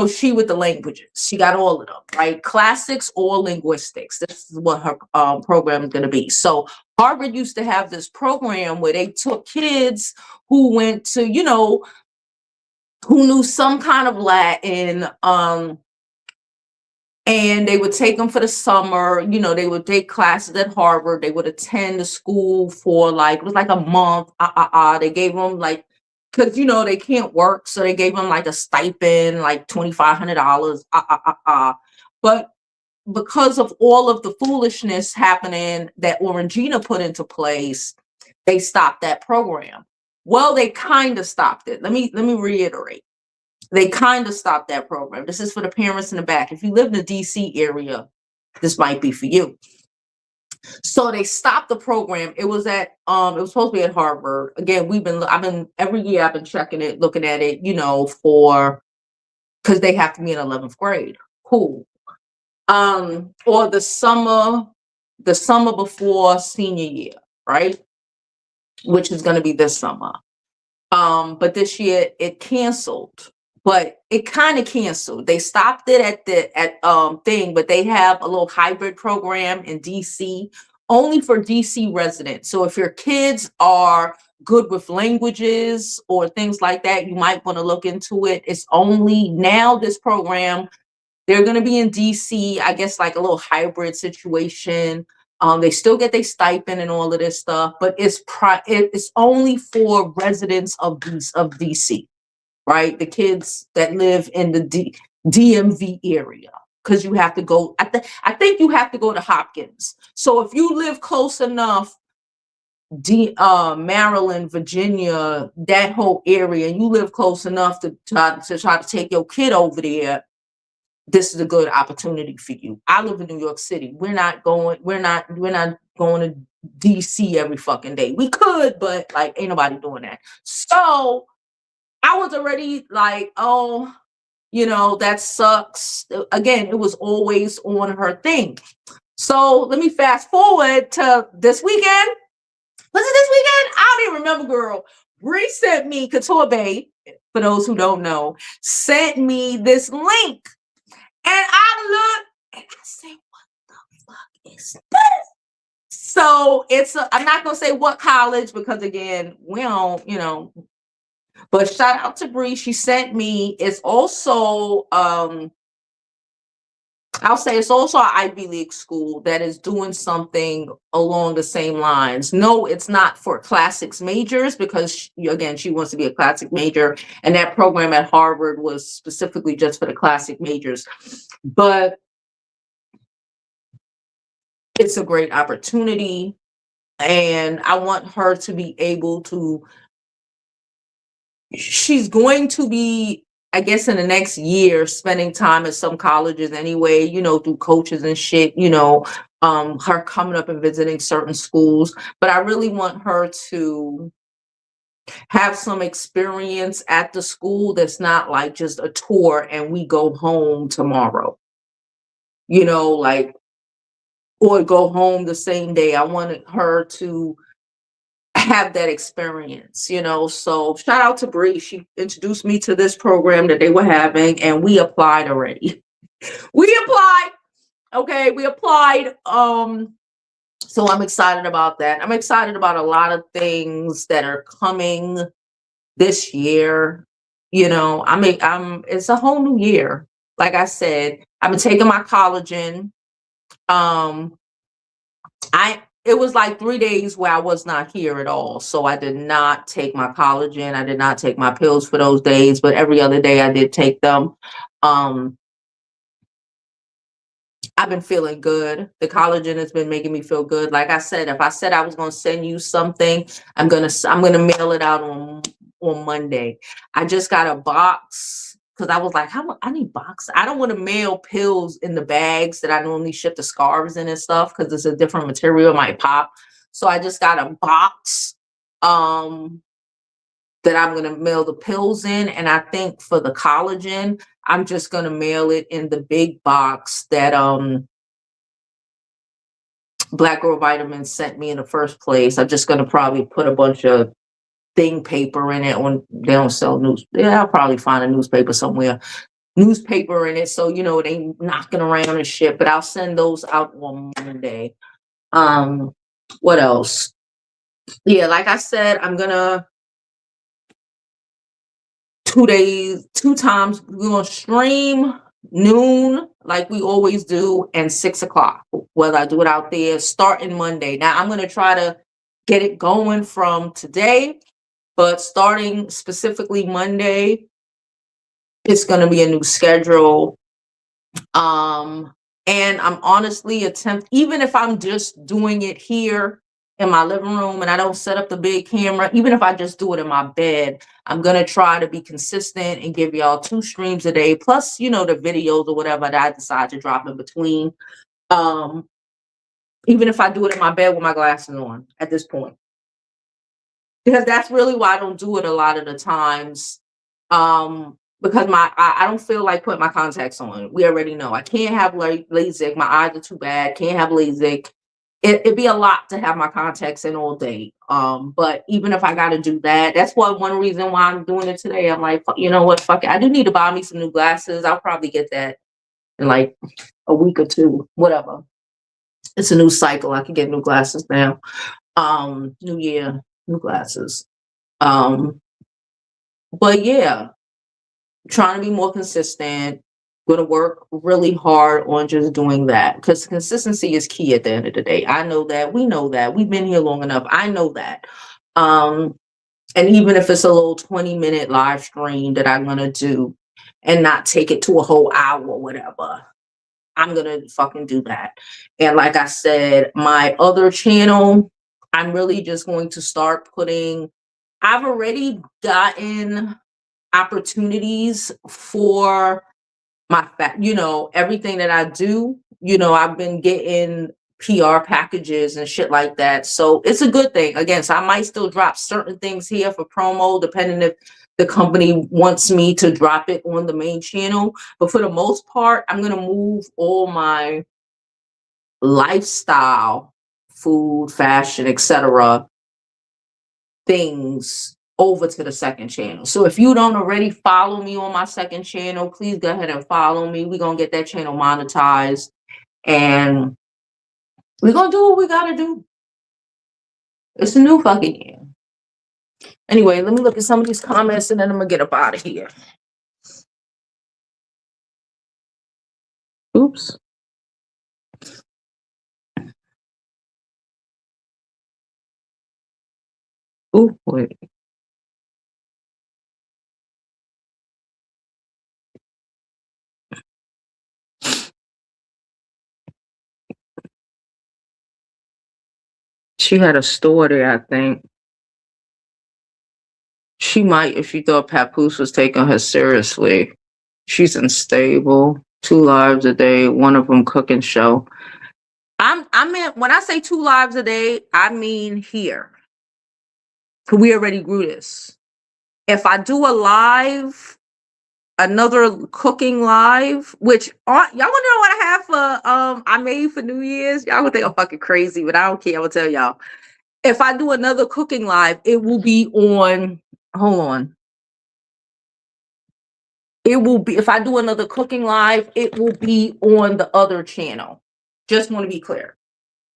She with the languages. She got all of them, right? Classics or linguistics. This is what her program is going to be. So Harvard used to have this program where they took kids who went to, who knew some kind of Latin, and they would take them for the summer. They would take classes at Harvard. They would attend the school for it was like a month. They gave them because they can't work, so they gave them like a stipend, like $2,500. But because of all of the foolishness happening that Orangina put into place, they stopped that program. Well, they kind of stopped it. Let me reiterate. They kind of stopped that program. This is for the parents in the back. If you live in the DC area, this might be for you. So they stopped the program. It was it was supposed to be at Harvard. Again, every year I've been checking it, looking at it, because they have to be in 11th grade. Cool. Or the summer before senior year, right? Which is going to be this summer. But this year it canceled. But it kind of canceled. They stopped it at thing, but they have a little hybrid program in DC, only for DC residents. So if your kids are good with languages or things like that, you might want to look into it. It's only now this program, they're going to be in DC, I guess, like a little hybrid situation. They still get their stipend and all of this stuff, but it's only for residents of DC. Right? The kids that live in the DMV area, because you have to go, I think you have to go to Hopkins. So if you live close enough, Maryland, Virginia, that whole area, and you live close enough to try to take your kid over there, this is a good opportunity for you. I live in New York City. We're not going to DC every fucking day. We could, but ain't nobody doing that. So I was already like, oh, that sucks. Again, it was always on her thing. So let me fast forward to this weekend. Was it this weekend? I don't even remember, girl. Bree sent me, Couture Bay, for those who don't know, sent me this link. And I looked and I said, what the fuck is this? So I'm not going to say what college, because again, we don't, but shout out to Bree. She sent me. It's also, I'll say it's also an Ivy League school that is doing something along the same lines. No, it's not for classics majors, because again, she wants to be a classic major. And that program at Harvard was specifically just for the classic majors. But it's a great opportunity. And I want her to be able to, she's going to be I guess in the next year, spending time at some colleges anyway, through coaches and shit, her coming up and visiting certain schools. But I really want her to have some experience at the school that's not like just a tour and we go home tomorrow, like, or go home the same day. I wanted her to have that experience, So shout out to Bree. She introduced me to this program that they were having, and we applied already. We applied. Okay, we applied. So I'm excited about that. I'm excited about a lot of things that are coming this year. It's a whole new year. Like I said, I've been taking my collagen. It was like 3 days where I was not here at all. So I did not take my collagen. I did not take my pills for those days, but every other day I did take them. I've been feeling good. The collagen has been making me feel good. Like I said, if I said I was going to send you something, I'm going to mail it out on Monday. I just got a box because I was like, I need box. I don't want to mail pills in the bags that I normally ship the scarves in and stuff because it's a different material, it might pop. So I just got a box that I'm going to mail the pills in. And I think for the collagen, I'm just going to mail it in the big box that Black Girl Vitamins sent me in the first place. I'm just going to probably put a bunch of thing paper in it. When they don't sell news, yeah, I'll probably find a newspaper somewhere. Newspaper in it, so it ain't knocking around and shit. But I'll send those out on Monday. What else? Yeah, like I said, I'm gonna 2 times. We're gonna stream noon like we always do, and 6 o'clock. Whether I do it out there starting Monday. Now I'm gonna try to get it going from today, but starting specifically Monday, it's gonna be a new schedule. And I'm honestly even if I'm just doing it here in my living room and I don't set up the big camera, even if I just do it in my bed, I'm going to try to be consistent and give y'all 2 streams a day, plus, the videos or whatever that I decide to drop in between. Even if I do it in my bed with my glasses on at this point, because that's really why I don't do it a lot of the times. Because I don't feel like putting my contacts on. We already know I can't have LASIK. My eyes are too bad. Can't have LASIK. It'd be a lot to have my contacts in all day. But even if I got to do that, that's one reason why I'm doing it today. I'm like, you know what? Fuck it. I do need to buy me some new glasses. I'll probably get that in like a week or 2, whatever. It's a new cycle. I can get new glasses now. New year, new glasses. But yeah, trying to be more consistent. Going to work really hard on just doing that, because consistency is key at the end of the day. I know that. We know that. We've been here long enough. I know that. And even if it's a little 20-minute live stream that I'm going to do and not take it to a whole hour or whatever, I'm going to fucking do that. And like I said, my other channel, I'm really just going to start I've already gotten opportunities for everything that I do. I've been getting PR packages and shit like that. So it's a good thing. Again, so I might still drop certain things here for promo, depending if the company wants me to drop it on the main channel. But for the most part, I'm going to move all my lifestyle, food, fashion, etc. things over to the second channel. So if you don't already follow me on my second channel, please go ahead and follow me. We're going to get that channel monetized, and we're going to do what we got to do. It's a new fucking year. Anyway, let me look at some of these comments and then I'm going to get up out of here. Oops. Oh, wait. She had a store there, I think. She might if she thought Papoose was taking her seriously. She's unstable. 2 lives a day, one of them cooking show. I mean, when I say 2 lives a day, I mean here. We already grew this. If I do a live, another cooking live, which y'all wanna know what I have for I made for New Year's? Y'all would think I'm fucking crazy, but I don't care. I will tell y'all. If I do another cooking live, it will be on. Hold on. It will be, if I do another cooking live, it will be on the other channel. Just want to be clear.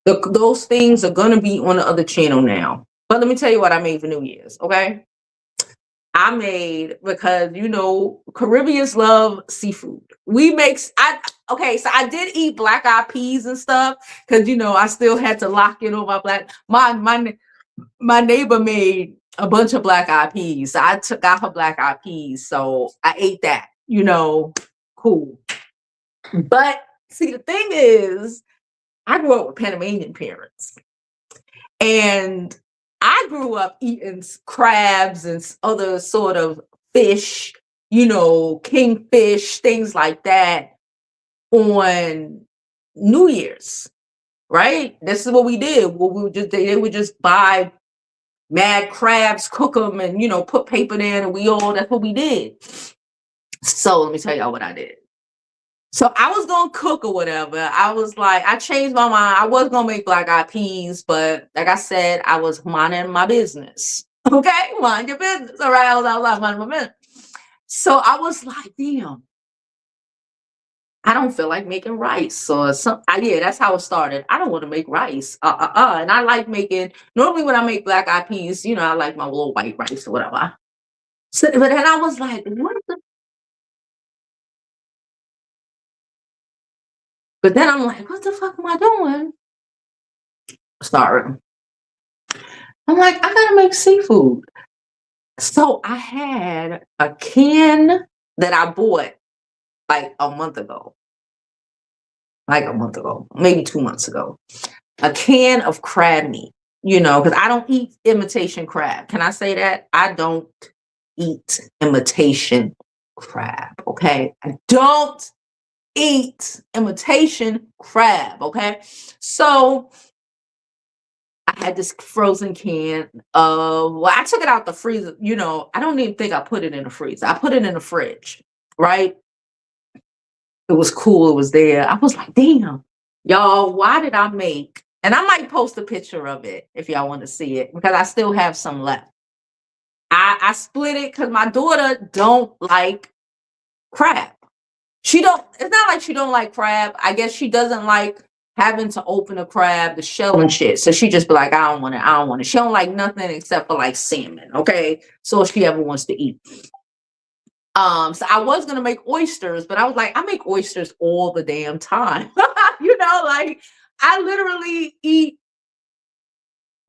Those things are going to be on the other channel now. But let me tell you what I made for New Year's, okay? I made, because Caribbeans love seafood. Okay, so I did eat black eyed peas and stuff because I still had to lock in on my neighbor made a bunch of black eyed peas. So I took out her black eyed peas. So I ate that, cool. But see, the thing is, I grew up with Panamanian parents. And I grew up eating crabs and other sort of fish, kingfish, things like that on New Year's, right? This is what we did. They would just buy mad crabs, cook them, and put paper in, and that's what we did. So let me tell y'all what I did. So I was gonna cook or whatever. I was like, I changed my mind. I was gonna make black eyed peas, but like I said, I was minding my business. Okay, mind your business. All right, I was like minding my business. So I was like, damn, I don't feel like making rice or something. Yeah, that's how it started. I don't want to make rice. And I like making. Normally, when I make black eyed peas, I like my little white rice or whatever. So, but then I was like, what the. But then I'm like, what the fuck am I doing? Sorry. I'm like, I gotta make seafood. So I had a can that I bought like a month ago. Maybe 2 months ago. A can of crab meat, because I don't eat imitation crab. Can I say that? I don't eat imitation crab, okay? I don't eat imitation crab, okay? So I had this frozen can of, I took it out the freezer, I don't even think I put it in the freezer. I put it in the fridge, right? It was cool. It was there. I was like, damn, y'all, why did I make, and I might post a picture of it if y'all want to see it, because I still have some left. I split it because my daughter don't like crab. It's not like she don't like crab. I guess she doesn't like having to open a crab, the shell and shit. So she just be like, I don't want it. I don't want it. She don't like nothing except for like salmon. Okay. So if she ever wants to eat. So I was gonna make oysters, but I was like, I make oysters all the damn time. Like I literally eat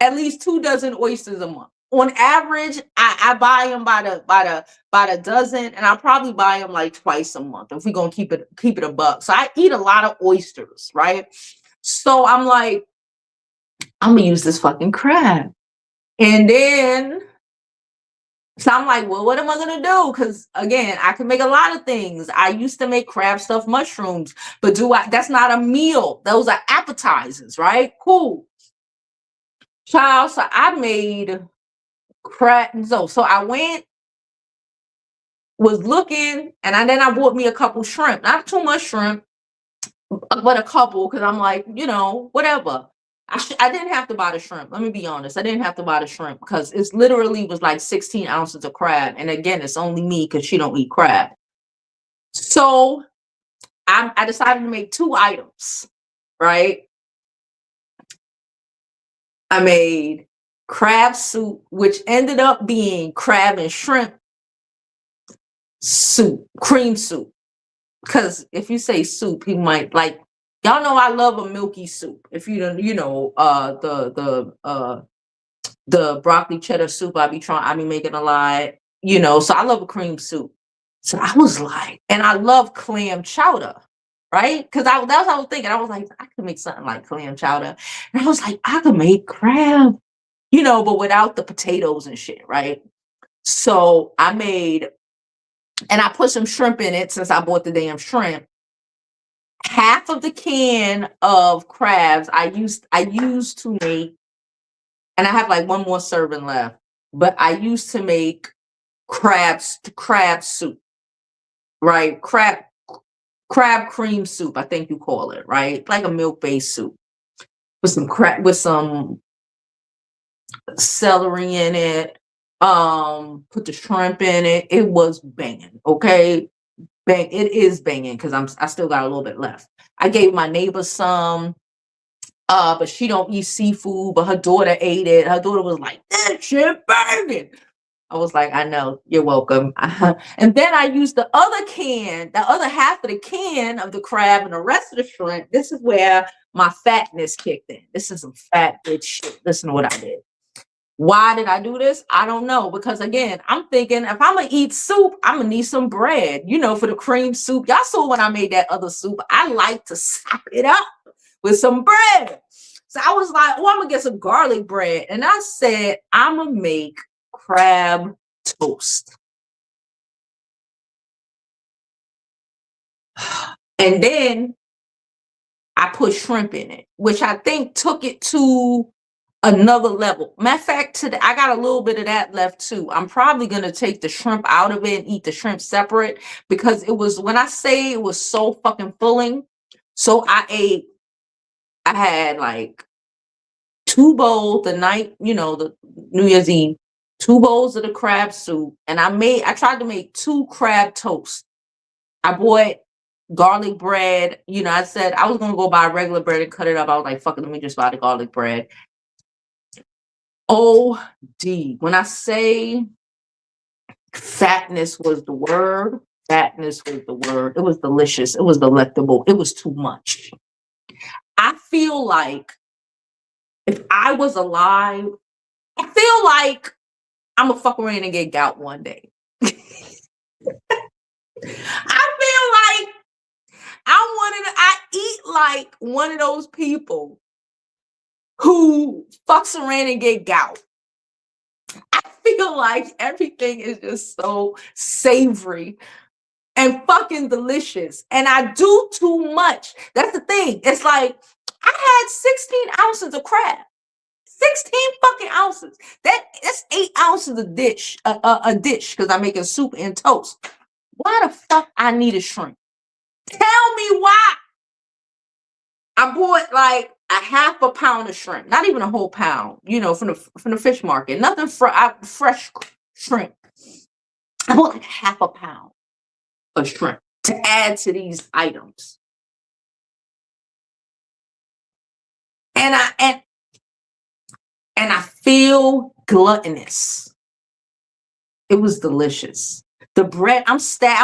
at least 2 dozen oysters a month. On average, I buy them by the dozen, and I probably buy them like twice a month if we're gonna keep it a buck. So I eat a lot of oysters, right? So I'm like, I'm gonna use this fucking crab. And then so I'm like, well, what am I gonna do? Because again, I can make a lot of things. I used to make crab stuffed mushrooms, but that's not a meal. Those are appetizers, right? Cool. Child, so I made crab. So I was looking, and then I bought me a couple shrimp. Not too much shrimp, but a couple, because I'm like, whatever. I didn't have to buy the shrimp. Let me be honest. I didn't have to buy the shrimp because it's literally was like 16 ounces of crab. And again, it's only me because she don't eat crab. So I decided to make 2 items, right? I made crab soup, which ended up being crab and shrimp soup, cream soup. Because if you say soup, he might like, y'all know I love a milky soup. If you don't, the broccoli cheddar soup I be making a lot, so I love a cream soup. So I was like, and I love clam chowder, right? Because that's what I was thinking. I was like, I could make something like clam chowder. And I was like, I could make crab, but without the potatoes and shit, right? So I made, and I put some shrimp in it since I bought the damn shrimp. Half of the can of crabs I used to make, and I have like one more serving left, but I used to make crab soup, right? Crab cream soup, I think you call it, right? Like a milk-based soup with some celery in it. Put the shrimp in it. It was banging, okay? It is banging because I still got a little bit left. I gave my neighbor some, but she don't eat seafood, but her daughter ate it. Her daughter was like, that shit banging. I was like, I know, you're welcome. And then I used the other half of the can of the crab and the rest of the shrimp. This is where my fatness kicked in. This is some fat bitch shit. Listen to what I did. Why did I do this? I don't know. Because again, I'm thinking if I'm gonna eat soup, I'm gonna need some bread, for the cream soup. Y'all saw when I made that other soup, I like to sop it up with some bread. So I was like, oh, I'm gonna get some garlic bread. And I said, I'm gonna make crab toast. And then I put shrimp in it, which I think took it to another level. Matter of fact, today I got a little bit of that left too. I'm probably gonna take the shrimp out of it and eat the shrimp separate because it was, when I say it was so fucking filling. So I had like 2 bowls the night, the New Year's Eve, 2 bowls of the crab soup, and I tried to make 2 crab toasts. I bought garlic bread. I said I was gonna go buy regular bread and cut it up. I was like, fuck it, let me just buy the garlic bread. OD. When I say fatness was the word, fatness was the word. It was delicious. It was delectable. It was too much. I feel like if I was alive, I feel like I'm gonna fuck around and get gout one day. I feel like I eat like one of those people who fucks around and get gout. I feel like everything is just so savory and fucking delicious. And I do too much. That's the thing. It's like I had 16 ounces of crab. 16 fucking ounces. That's 8 ounces of dish, a dish, because I'm making soup and toast. Why the fuck I need a shrimp? Tell me why. I bought like a half a pound of shrimp, not even a whole pound, from the fish market. Nothing fresh shrimp. I bought like half a pound of shrimp to add to these items. And I feel gluttonous. It was delicious. The bread, I'm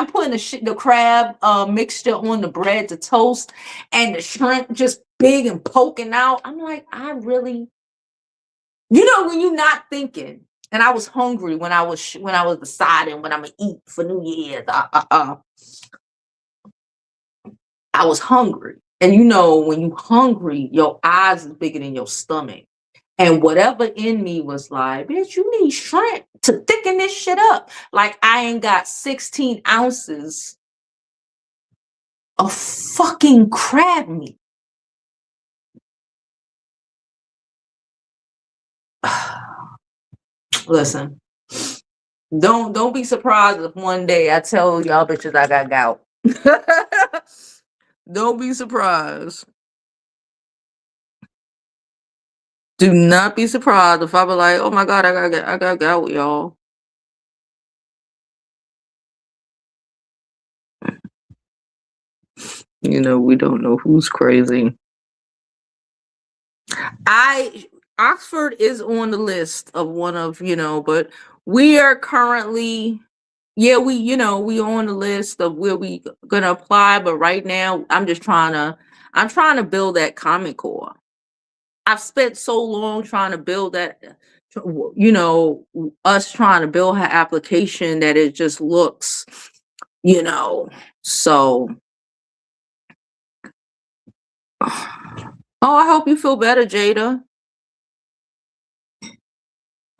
putting the crab mixture on the bread to toast, and the shrimp just big and poking out. I'm like, I really, when you're not thinking. And I was hungry when I was deciding what I'm gonna eat for New Year's. I was hungry, and when you hungry, your eyes is bigger than your stomach. And whatever in me was like, bitch, you need shrimp to thicken this shit up. Like I ain't got 16 ounces of fucking crab meat. Listen, don't be surprised if one day I tell y'all bitches I got gout. Don't be surprised. Do not be surprised if I be like, oh my God, I got gout, y'all. We don't know who's crazy. Oxford is on the list of one of, but we are currently, yeah, we on the list of where we gonna apply, but right now I'm trying to build that Common Core. I've spent so long trying to build that, us trying to build her application that it just looks, so. Oh, I hope you feel better, Jada.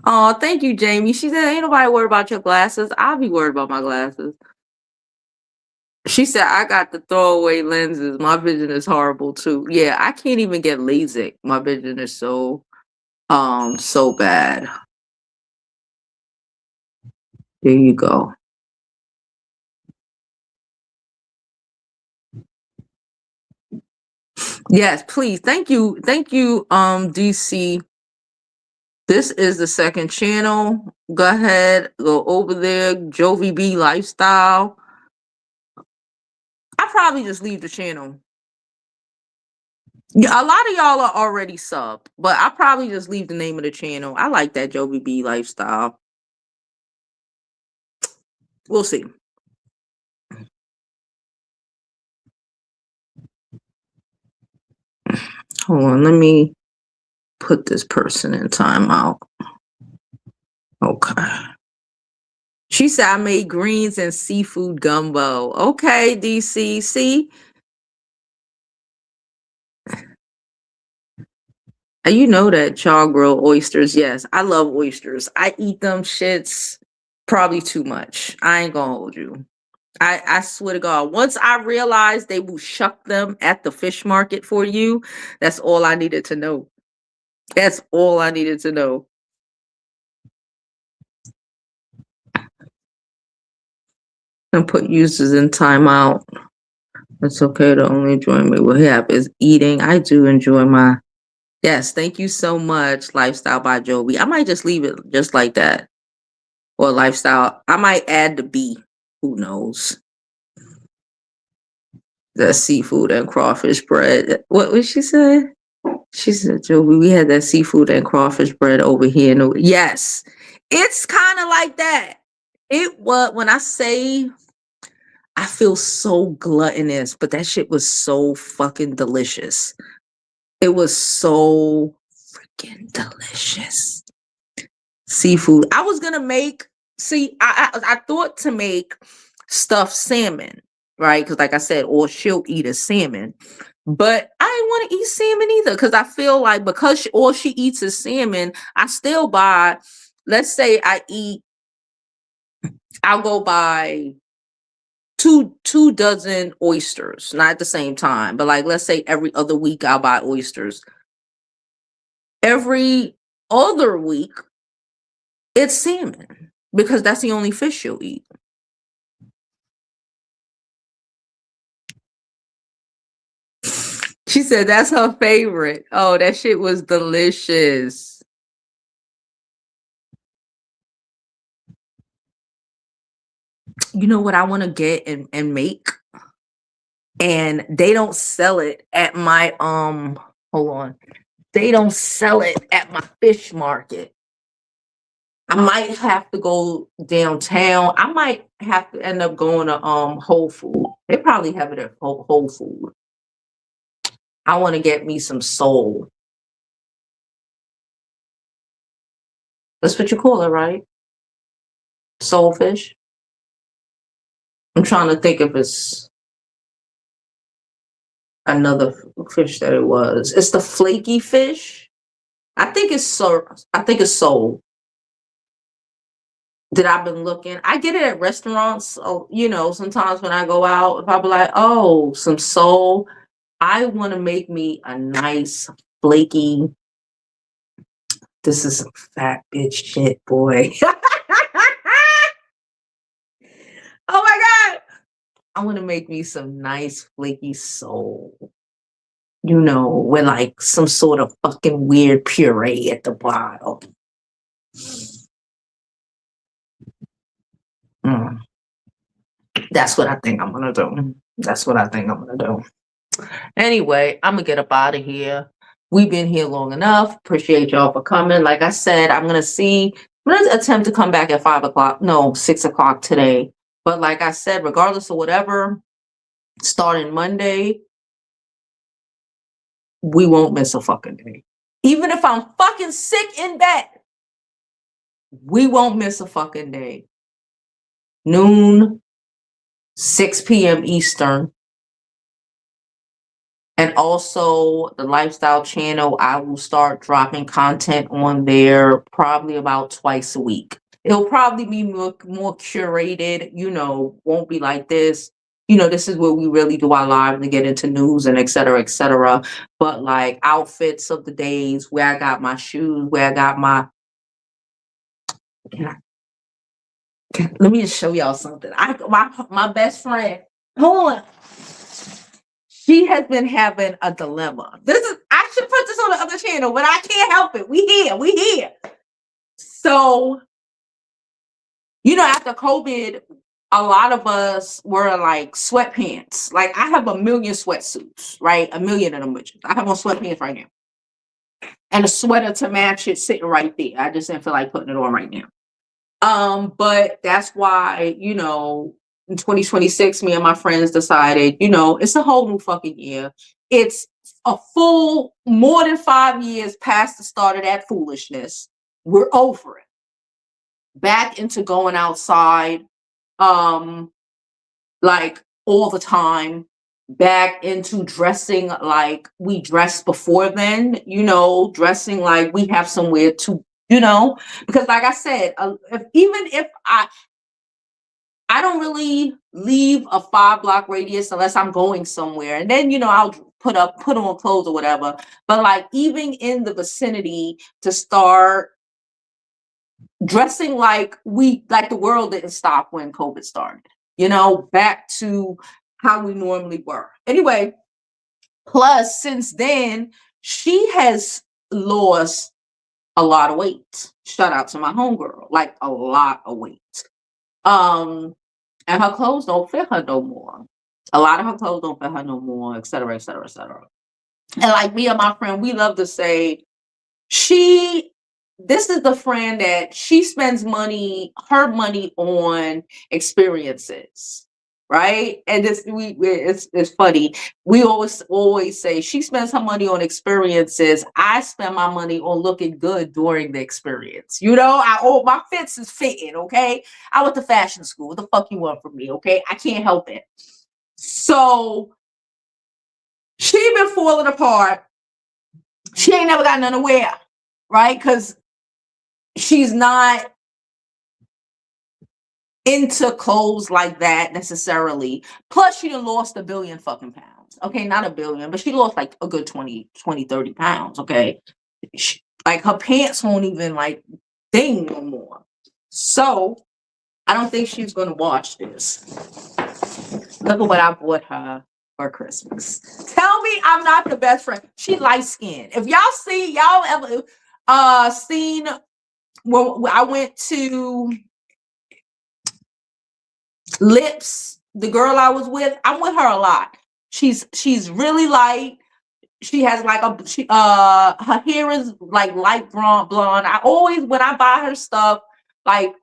Oh, thank you, Jamie. She said, ain't nobody worried about your glasses. I'll be worried about my glasses. She said, I got the throwaway lenses. My vision is horrible too. Yeah, I can't even get LASIK. My vision is so bad. There you go. Yes, please. Thank you. Thank you, DC. This is the second channel. Go ahead, go over there. Jovi B Lifestyle. I probably just leave the channel. Yeah, a lot of y'all are already subbed, but I probably just leave the name of the channel. I like that Jovi B Lifestyle. We'll see. Hold on, let me put this person in timeout. Okay. She said I made greens and seafood gumbo. Okay, DC. See? And you know that char grilled oysters. Yes, I love oysters. I eat them shits probably too much. I ain't gonna hold you. I swear to God, once I realized they will shuck them at the fish market for you, that's all I needed to know. That's all I needed to know. And put users in timeout. It's okay to only enjoy me. What have is eating. I do enjoy my. Yes, thank you so much, Lifestyle by Jovi. I might just leave it just like that. Or Lifestyle. I might add the B. Who knows? The seafood and crawfish bread. What was she say? She said, Jovi, we had that seafood and crawfish bread over here. No, yes, it's kind of like that. It was when I say I feel so gluttonous, but that shit was so fucking delicious. It was so freaking delicious. Seafood. I was gonna make. See, I thought to make stuffed salmon, right? Because like I said, or she'll eat a salmon, but I didn't want to eat salmon either because I feel like because all she eats is salmon, I still buy. Let's say I'll go buy two dozen oysters, not at the same time, but like let's say every other week I'll buy oysters. Every other week it's salmon because that's the only fish she'll eat. She said that's her favorite. Oh, that shit was delicious. You know what I want to get and make? And they don't sell it at my hold on. They don't sell it at my fish market. I might have to go downtown. I might have to end up going to Whole Food. They probably have it at Whole Food. I want to get me some sole. That's what you call it, right? Soul fish. I'm trying to think if it's another fish that it was. It's the flaky fish. I think it's sole. That I've been looking. I get it at restaurants. So, you know, sometimes when I go out, if I be like, oh, some sole, I want to make me a nice flaky. This is some fat bitch shit, boy. Oh my God. I want to make me some nice flaky sole. You know, with like some sort of fucking weird puree at the bottom. Mm. That's what I think I'm gonna do. That's what I think I'm gonna do. Anyway, I'm gonna get up out of here. We've been here long enough. Appreciate y'all for coming. Like I said, I'm gonna attempt to come back at 5:00. No, 6:00 today. But like I said, regardless of whatever, starting Monday, we won't miss a fucking day. Even if I'm fucking sick in bed, we won't miss a fucking day. Noon, 6 p.m. Eastern. And also the lifestyle channel, I will start dropping content on there probably about twice a week. It'll probably be more curated, won't be like this. This is where we really do our live to get into news and et cetera, et cetera. But like outfits of the days, where I got my shoes, where I got my, let me just show y'all something. My best friend, hold on. She has been having a dilemma. I should put this on the other channel, but I can't help it. We here. So, after COVID, a lot of us were like sweatpants. Like I have a million sweatsuits, right? A million of them. I have on sweatpants right now. And a sweater to match it sitting right there. I just didn't feel like putting it on right now. But that's why, in 2026, me and my friends decided, it's a whole new fucking year. It's a full more than 5 years past the start of that foolishness. We're over it. Back into going outside, like all the time. Back into dressing like we dressed before then, dressing like we have somewhere to, because like I said, if I don't really leave a 5-block radius unless I'm going somewhere. And then, I'll put on clothes or whatever. But like even in the vicinity to start dressing like the world didn't stop when COVID started, back to how we normally were. Anyway, plus since then, she has lost a lot of weight. Shout out to my homegirl, like a lot of weight. And her clothes don't fit her no more. A lot of her clothes don't fit her no more, et cetera, et cetera, et cetera. And like me and my friend, we love to say this is the friend that she spends her money on experiences, right? And it's funny. We always say she spends her money on experiences. I spend my money on looking good during the experience. My fits is fitting, okay? I went to fashion school. What the fuck you want from me, okay? I can't help it. So she been falling apart. She ain't never got none to wear, right? Because she's not into clothes like that necessarily. Plus, she done lost 1 billion fucking pounds. Okay, not 1 billion, but she lost like a good 20, 30 pounds. Okay. Like her pants won't even like thing no more. So I don't think she's gonna watch this. Look at what I bought her for Christmas. Tell me I'm not the best friend. She light skinned. If y'all ever seen when I went to Lips, the girl I was with, I'm with her a lot. She's really light. She has like her hair is like light blonde. I always, when I buy her stuff, like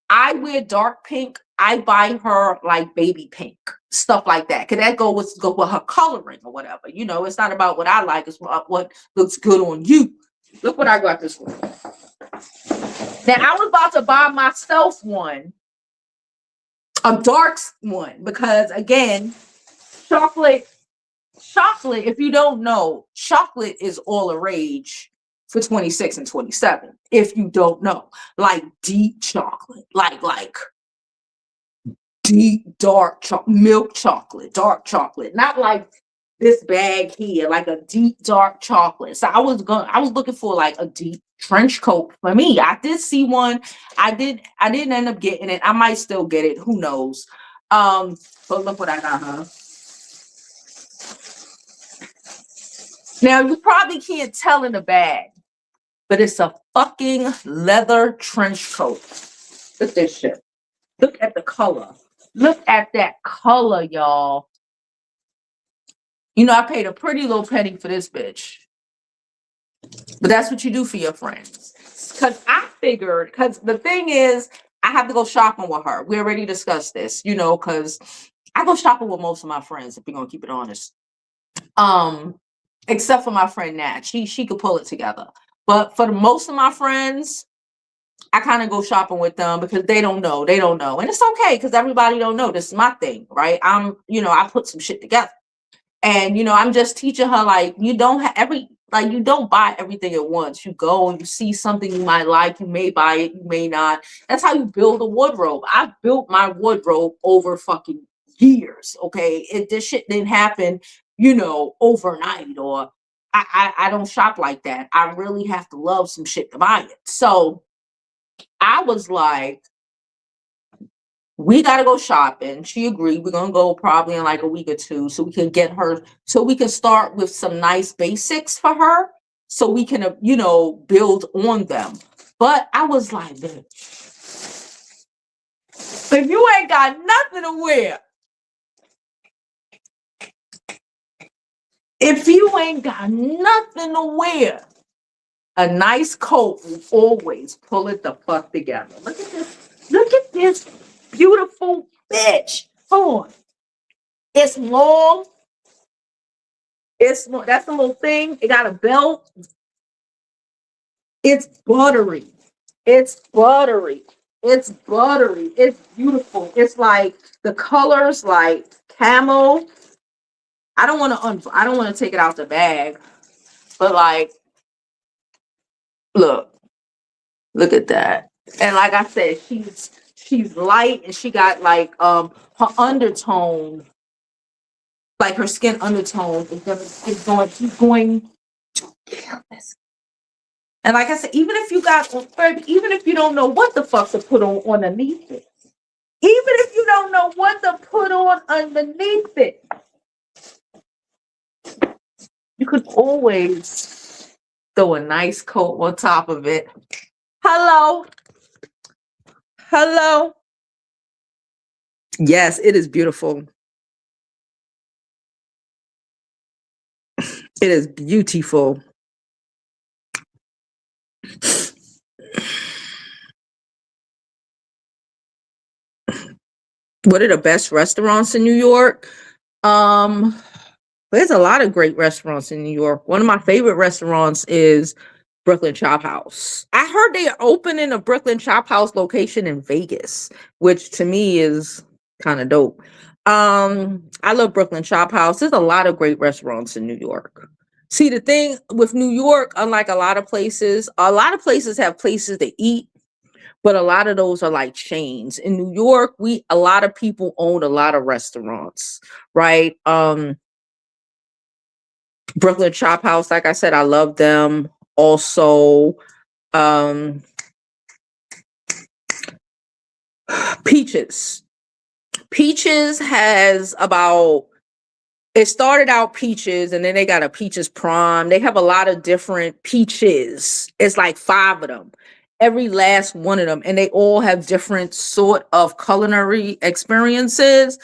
I wear dark pink, I buy her like baby pink, stuff like that. Cause that go with her coloring or whatever. It's not about what I like, it's about what looks good on you. Look what I got this one. Now I was about to buy myself one. A dark one, because again, chocolate, if you don't know, chocolate is all the rage for 26 and 27. If you don't know, like deep chocolate, like deep dark milk chocolate, dark chocolate, not like this bag here, like a deep dark chocolate. So I was looking for like a deep trench coat for me. I did see one. I didn't end up getting it. I might still get it. Who knows? But look what I got her. Now you probably can't tell in the bag, but it's a fucking leather trench coat. Look at this shit. Look at the color. Look at that color, y'all. I paid a pretty little penny for this bitch. But that's what you do for your friends. Because I figured, because the thing is, I have to go shopping with her. We already discussed this, because I go shopping with most of my friends, if we're going to keep it honest. Except for my friend Nat. She could pull it together. But for most of my friends, I kind of go shopping with them because they don't know. And it's okay because everybody don't know. This is my thing, right? I put some shit together. And, I'm just teaching her, like, you don't have you don't buy everything at once. You go and you see something you might like. You may buy it, you may not. That's how you build a wardrobe. I've built my wardrobe over fucking years. Okay. This shit didn't happen, overnight, or I don't shop like that. I really have to love some shit to buy it. So I was like, we got to go shopping. She agreed. We're going to go probably in like a week or two so we can get her, so we can start with some nice basics for her so we can, build on them. But I was like, bitch, if you ain't got nothing to wear, if you ain't got nothing to wear, a nice coat will always pull it the fuck together. Look at this. Look at this beautiful bitch. Hold on. It's long. That's the little thing. It got a belt. It's buttery. It's buttery. It's buttery. It's beautiful. It's like the colors like camel. I don't want to take it out the bag, but like, look at that. And like I said, she's light, and she got like her undertone, like her skin undertone is going to kill this. And like I said, even if you don't know what the fuck to put on underneath it, even if you don't know what to put on underneath it, you could always throw a nice coat on top of it. Hello. Yes, it is beautiful. It is beautiful. What are the best restaurants in New York? There's a lot of great restaurants in New York. One of my favorite restaurants is Brooklyn Chop House. I heard they are opening a Brooklyn Chop House location in Vegas, which to me is kind of dope. I love Brooklyn Chop House. There's a lot of great restaurants in New York. See, the thing with New York, unlike a lot of places have places to eat, but a lot of those are like chains. In New York, a lot of people own a lot of restaurants, right? Brooklyn Chop House, like I said, I love them. Also, Peaches. Peaches has it started out Peaches, and then they got a Peaches Prime. They have a lot of different Peaches. It's like 5 of them. Every last one of them, and they all have different sort of culinary experiences.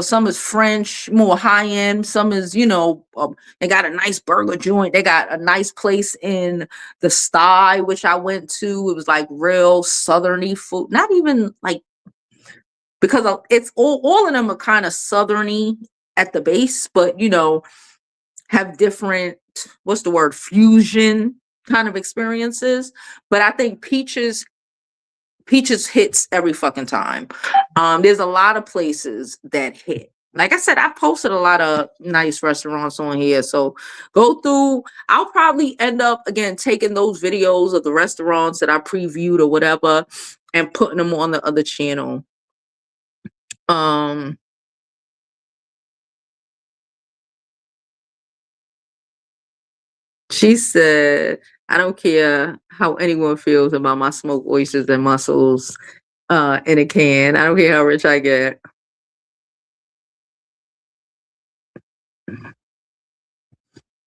Some is French, more high end. Some is, they got a nice burger joint. They got a nice place in the Sty, which I went to. It was like real southerny food. Not even like, because it's all of them are kind of southerny at the base, but have different, what's the word, fusion kind of experiences. But I think Peaches hits every fucking time. There's a lot of places that hit. Like I said, I posted a lot of nice restaurants on here, so go through. I'll probably end up again taking those videos of the restaurants that I previewed or whatever and putting them on the other channel. She said, I don't care how anyone feels about my smoked oysters and mussels in a can. I don't care how rich I get.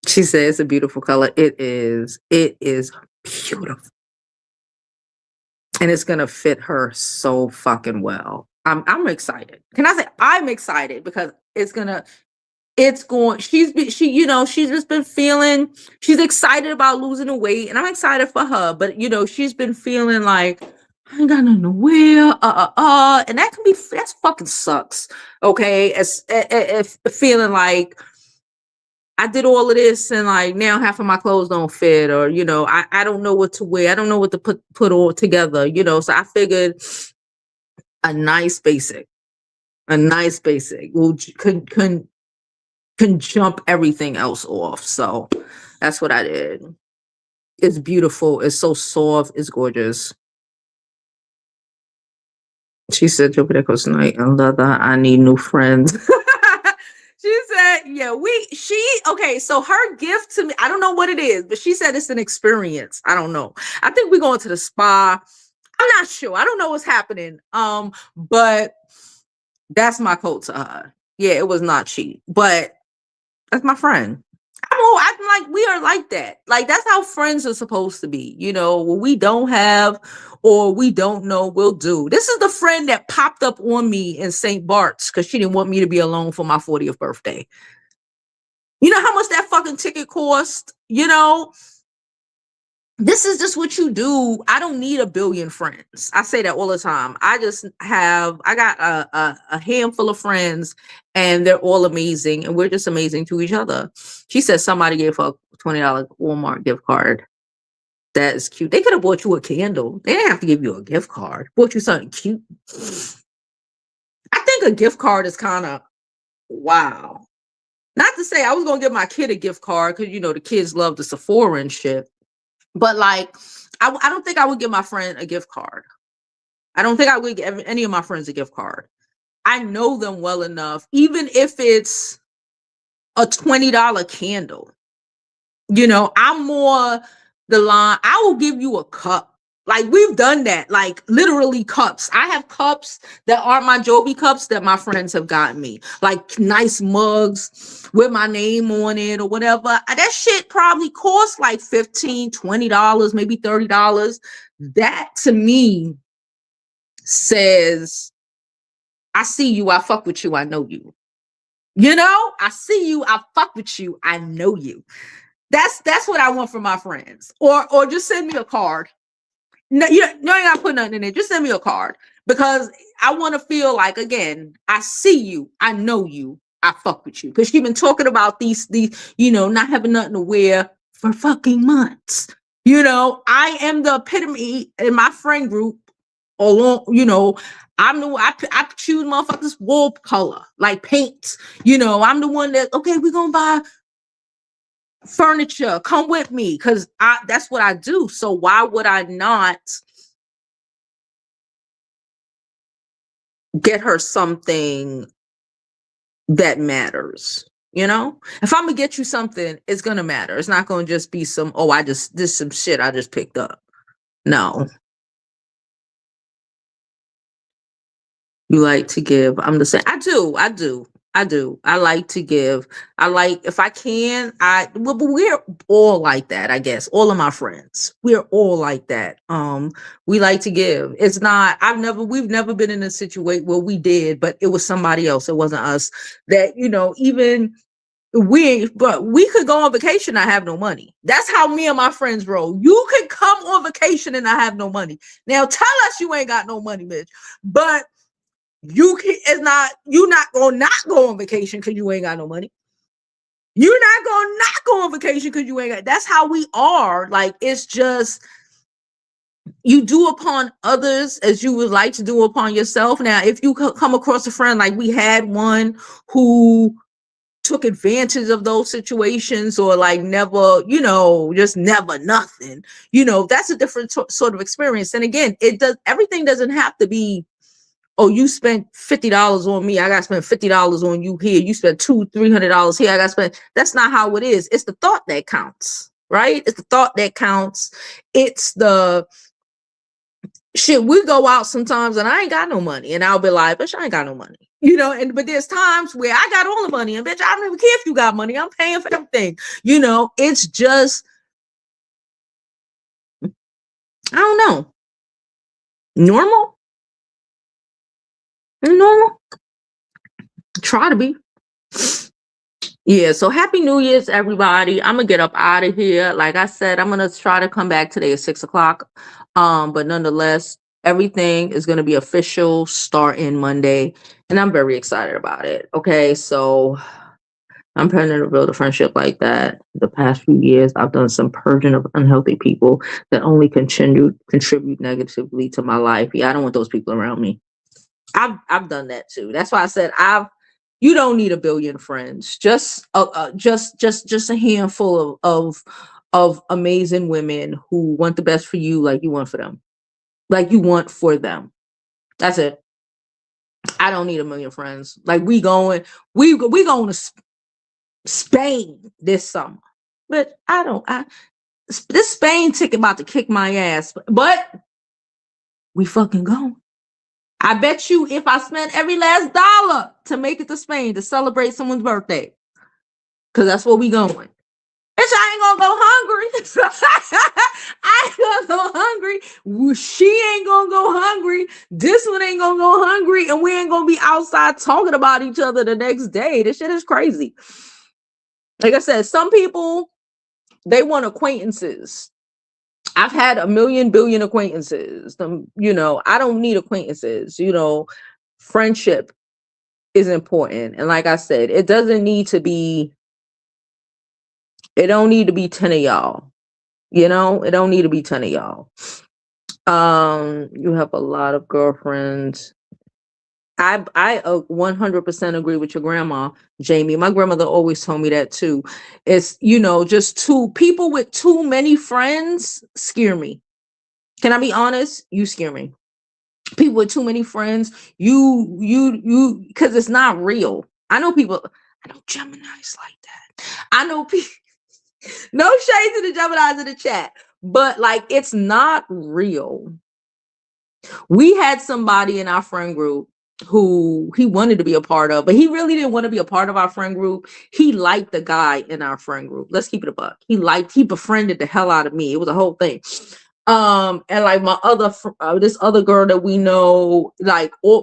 She said it's a beautiful color. It is. It is beautiful. And it's gonna fit her so fucking well. I'm excited. Can I say I'm excited because she's just been feeling, she's excited about losing the weight, and I'm excited for her, but she's been feeling like I ain't got nothing to wear, and that fucking sucks. Okay, as feeling like I did all of this and like now half of my clothes don't fit, or I don't know what to wear, I don't know what to put all together, so I figured a nice basic will can jump everything else off. So that's what I did. It's beautiful. It's so soft. It's gorgeous. She said, Jupiter goes night and leather. I need new friends. She said, yeah, okay, so her gift to me, I don't know what it is, but she said it's an experience. I don't know. I think we're going to the spa. I'm not sure. I don't know what's happening. But that's my quote to her. Yeah, it was not cheap, but that's my friend. I'm like, we are like that. Like, that's how friends are supposed to be. You know, what we don't have or we don't know, we'll do. This is the friend that popped up on me in St. Bart's because she didn't want me to be alone for my 40th birthday. You know how much that fucking ticket cost? You know, this is just what you do. I don't need a billion friends. I say that all the time. I got a handful of friends and they're all amazing and we're just amazing to each other. She said somebody gave her a $20 Walmart gift card. That is cute. They could have bought you a candle. They didn't have to give you a gift card. Bought you something cute. I think a gift card is kind of wow. Not to say I was going to give my kid a gift card because, you know, the kids love the Sephora and shit. But like, I don't think I would give my friend a gift card. I don't think I would give any of my friends a gift card. I know them well enough, even if it's a $20 candle. You know, I'm more the line, I will give you a cup. Like, we've done that, like literally cups. I have cups that aren't my Jovi cups that my friends have gotten me, like nice mugs with my name on it or whatever. That shit probably costs like $15, $20, maybe $30. That to me says, I see you, I fuck with you, I know you. You know, I see you, I fuck with you, I know you. That's what I want from my friends. Or just send me a card. No, you ain't gotta put nothing in it. Just send me a card because I want to feel like, again, I see you, I know you, I fuck with you. Because she's been talking about these, you know, not having nothing to wear for fucking months. You know, I am the epitome in my friend group. Along, you know, I choose motherfuckers wall color, like paint. You know, I'm the one that, okay, we're gonna buy furniture, come with me, because that's what I do. So why would I not get her something that matters? You know, if I'm gonna get you something, it's gonna matter. It's not gonna just be some, oh, this some shit I just picked up. No. You like to give. I'm the same. I do. I like to give. I like, if I can, but we're all like that, I guess. All of my friends, we're all like that. We like to give. It's not, we've never been in a situation where we did, but it was somebody else. It wasn't us. That, you know, even but we could go on vacation and have no money. That's how me and my friends roll. You could come on vacation and I have no money. Now tell us you ain't got no money, bitch. But you're not gonna not go on vacation because you ain't got no money. You're not gonna not go on vacation because you ain't got. That's how we are. Like, it's just, you do upon others as you would like to do upon yourself. Now, if you come across a friend, like we had one who took advantage of those situations, or like never, you know, just never nothing, you know, that's a different sort of experience. And again, everything doesn't have to be, oh, you spent $50 on me, I got to spend $50 on you here. You spent $200-$300 here, I got to spend. That's not how it is. It's the thought that counts, right? It's the thought that counts. It's the shit. We go out sometimes and I ain't got no money, and I'll be like, bitch, I ain't got no money, you know. But there's times where I got all the money, and bitch, I don't even care if you got money. I'm paying for everything, you know. It's just, I don't know, normal. Try to be. Yeah, so happy New Year's, everybody. I'm gonna get up out of here. Like I said, I'm gonna try to come back today at 6:00. But nonetheless, everything is gonna be official starting Monday, and I'm very excited about it. Okay, so I'm planning to build a friendship like that. The past few years, I've done some purging of unhealthy people that only contribute negatively to my life. Yeah, I don't want those people around me. I've done that too. That's why I said You don't need a billion friends. Just just a handful of amazing women who want the best for you, like you want for them, like you want for them. That's it. I don't need a million friends. Like we going to Spain this summer, but I don't. This Spain ticket about to kick my ass, but we fucking going. I bet you if I spent every last dollar to make it to Spain to celebrate someone's birthday, because that's where we going. Bitch, I ain't gonna go hungry. I ain't gonna go hungry. She ain't gonna go hungry. This one ain't gonna go hungry. And we ain't gonna be outside talking about each other the next day. This shit is crazy. Like I said, some people, they want acquaintances. I've had a million billion acquaintances. I don't need acquaintances. Friendship is important. And like I said, it don't need to be 10 of y'all. It don't need to be 10 of y'all. You have a lot of girlfriends. I 100% agree with your grandma, Jamie. My grandmother always told me that too. It's, just two people with too many friends scare me. Can I be honest? You scare me. People with too many friends, because it's not real. I know Geminis like that. I know people, no shade to the Geminis in the chat, but like, it's not real. We had somebody in our friend group who he wanted to be a part of, but he really didn't want to be a part of our friend group. He liked the guy in our friend group. Let's keep it a buck. He befriended the hell out of me. It was a whole thing. And like my this other girl that we know, like all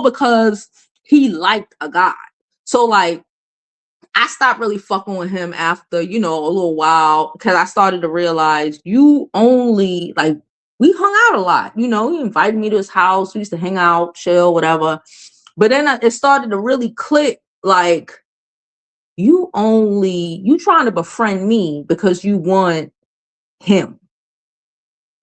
because he liked a guy. So like, I stopped really fucking with him after, a little while, because I started to realize we hung out a lot. He invited me to his house. We used to hang out, chill, whatever. But then it started to really click, like, you trying to befriend me because you want him.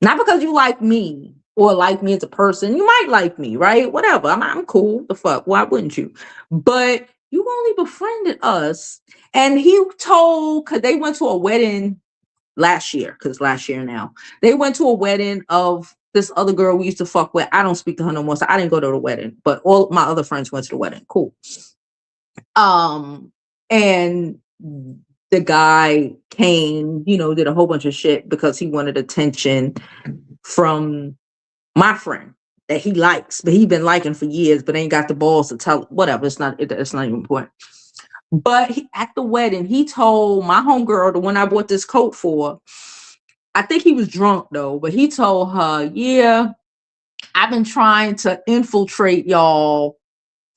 Not because you like me or like me as a person. You might like me, right? Whatever. I'm cool. The fuck? Why wouldn't you? But you only befriended us. And he told, because they went to a wedding last year, now. They went to a wedding of this other girl we used to fuck with. I don't speak to her no more, so I didn't go to the wedding. But all my other friends went to the wedding. Cool. And the guy came, did a whole bunch of shit because he wanted attention from my friend that he likes, but he's been liking for years, but ain't got the balls to tell. Whatever, it's not even important. But at the wedding, he told my homegirl, the one I bought this coat for, I think he was drunk though, but he told her, yeah, I've been trying to infiltrate y'all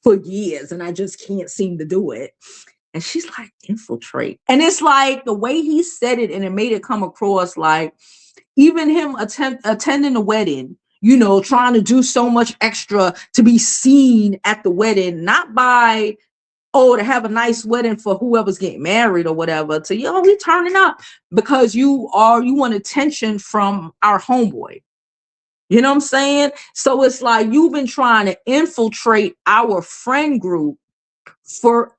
for years and I just can't seem to do it. And she's like, infiltrate. And it's like the way he said it, and it made it come across like even him attending the wedding, trying to do so much extra to be seen at the wedding, not by, to have a nice wedding for whoever's getting married or whatever, to, we turning up because you want attention from our homeboy. You know what I'm saying? So it's like you've been trying to infiltrate our friend group for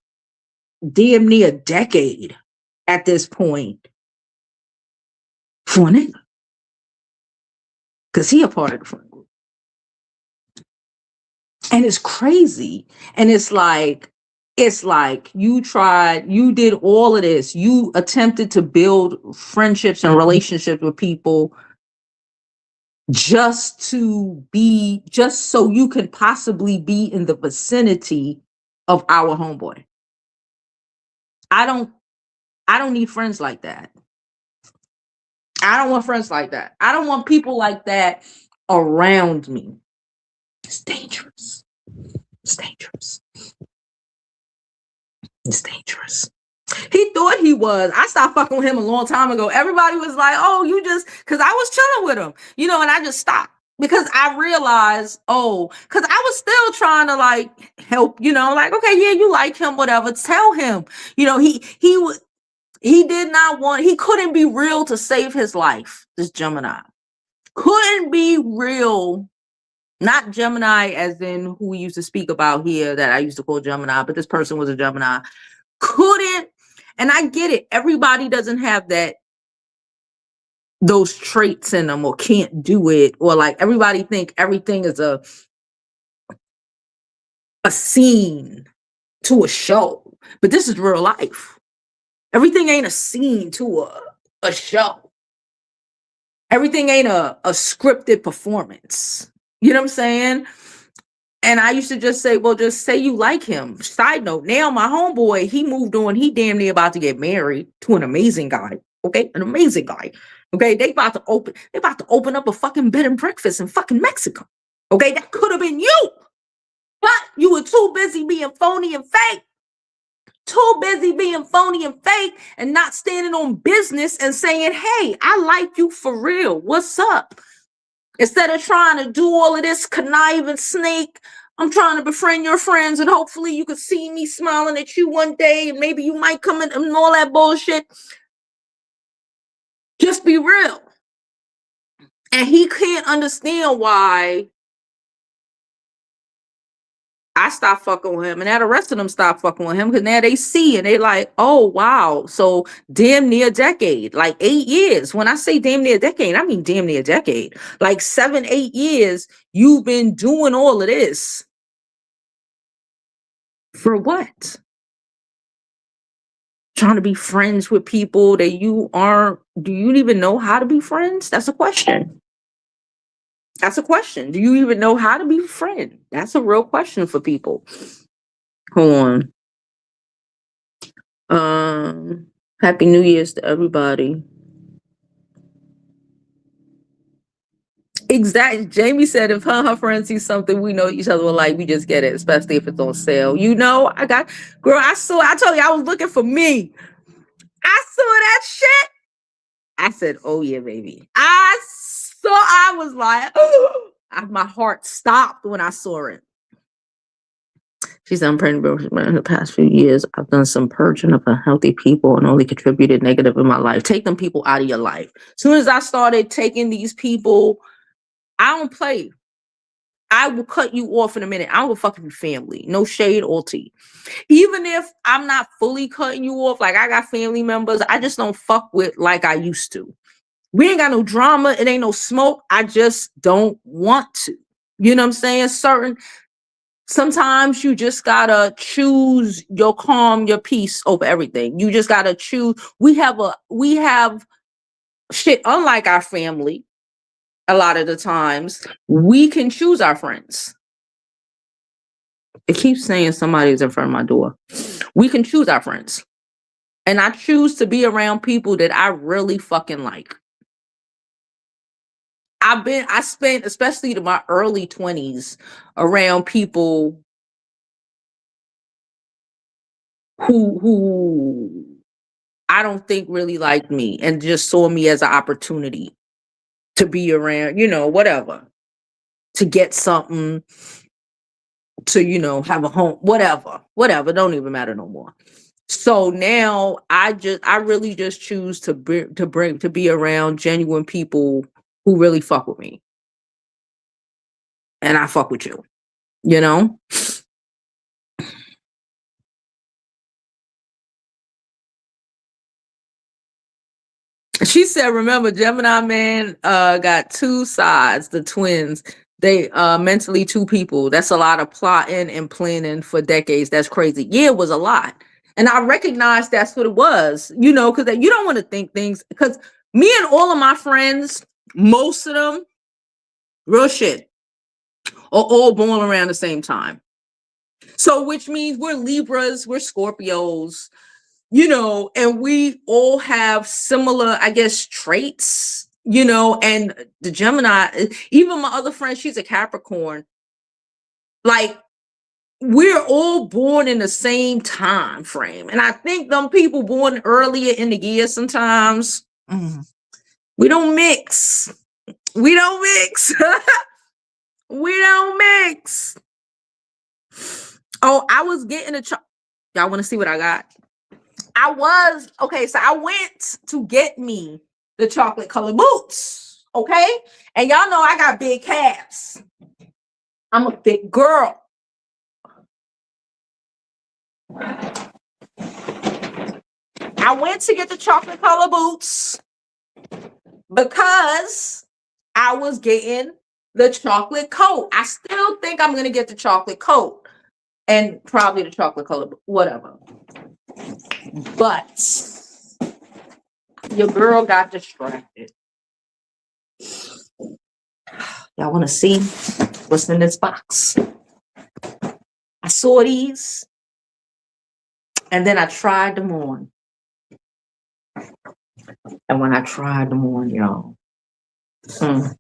damn near a decade at this point for a nigga. Because he a part of the friend group. And it's crazy. And it's like you did all of this. You attempted to build friendships and relationships with people just so you could possibly be in the vicinity of our homeboy. I don't need friends like that. I don't want friends like that. I don't want people like that around me. It's dangerous. It's dangerous. It's dangerous. He thought he was. I stopped fucking with him a long time ago. Everybody was like, oh, because I was chilling with him, and I just stopped because I realized, because I was still trying to like help, like, okay, yeah, you like him, whatever. Tell him, he couldn't be real to save his life. This Gemini couldn't be real Not Gemini as in who we used to speak about here that I used to call Gemini, but this person was a Gemini. Couldn't, and I get it. Everybody doesn't have those traits in them or can't do it, or like everybody think everything is a scene to a show, but this is real life. Everything ain't a scene to a show. Everything ain't a scripted performance. You know what I'm saying? And I used to just say, well, just say you like him. Side note, now my homeboy, he moved on. He damn near about to get married to an amazing guy. Okay, an amazing guy. Okay, they about to open up a fucking bed and breakfast in fucking Mexico. Okay, that could have been you. But you were too busy being phony and fake. Too busy being phony and fake and not standing on business and saying, hey, I like you for real. What's up? Instead of trying to do all of this conniving snake, I'm trying to befriend your friends and hopefully you could see me smiling at you one day and maybe you might come in and all that bullshit. Just be real. And he can't understand why I stopped fucking with him and now the rest of them stopped fucking with him because now they see and they like, oh, wow. So damn near a decade, like 8 years. When I say damn near a decade, I mean damn near a decade. Like 7, 8 years, you've been doing all of this. For what? Trying to be friends with people that you aren't. Do you even know how to be friends? That's a question. That's a question. Do you even know how to be a friend? That's a real question for people. Hold on. Happy New Year's to everybody. Exactly. Jamie said if her friends see something we know each other will like, we just get it, especially if it's on sale. You know, I told you I was looking for me. I saw that shit. I said, oh yeah, baby. I was like, oh, my heart stopped when I saw it. She said, I'm pregnant in the past few years. I've done some purging of unhealthy people and only contributed negative in my life. Take them people out of your life. As soon as I started taking these people, I don't play. I will cut you off in a minute. I will fucking family. No shade or tea. Even if I'm not fully cutting you off, like I got family members, I just don't fuck with like I used to. We ain't got no drama. It ain't no smoke. I just don't want to. You know what I'm saying? Sometimes you just gotta choose your calm, your peace over everything. You just gotta choose. We have shit, unlike our family, a lot of the times, we can choose our friends. It keeps saying somebody's in front of my door. We can choose our friends. And I choose to be around people that I really fucking like. I spent, especially my early 20s, around people who I don't think really liked me and just saw me as an opportunity to be around, whatever, to get something, to, have a home, whatever, don't even matter no more. So now I really just choose to be around genuine people who really fuck with me. And I fuck with you, you know? She said, remember, Gemini man got two sides, the twins. They mentally two people. That's a lot of plotting and planning for decades. That's crazy. Yeah, it was a lot. And I recognize that's what it was, because you don't want to think things. Because me and all of my friends, most of them, real shit, are all born around the same time. So which means we're Libras, we're Scorpios, and we all have similar, I guess, traits, and the Gemini, even my other friend, she's a Capricorn. Like, we're all born in the same time frame. And I think them people born earlier in the year sometimes, we don't mix. We don't mix. We don't mix. Oh, I was getting y'all want to see what I got? So I went to get me the chocolate colored boots. Okay. And y'all know I got big calves. I'm a big girl. I went to get the chocolate color boots because I was getting the chocolate coat. I still think I'm going to get the chocolate coat and probably the chocolate color, whatever. But your girl got distracted. Y'all want to see what's in this box? I saw these and then I tried them on. And when I tried them on, y'all, and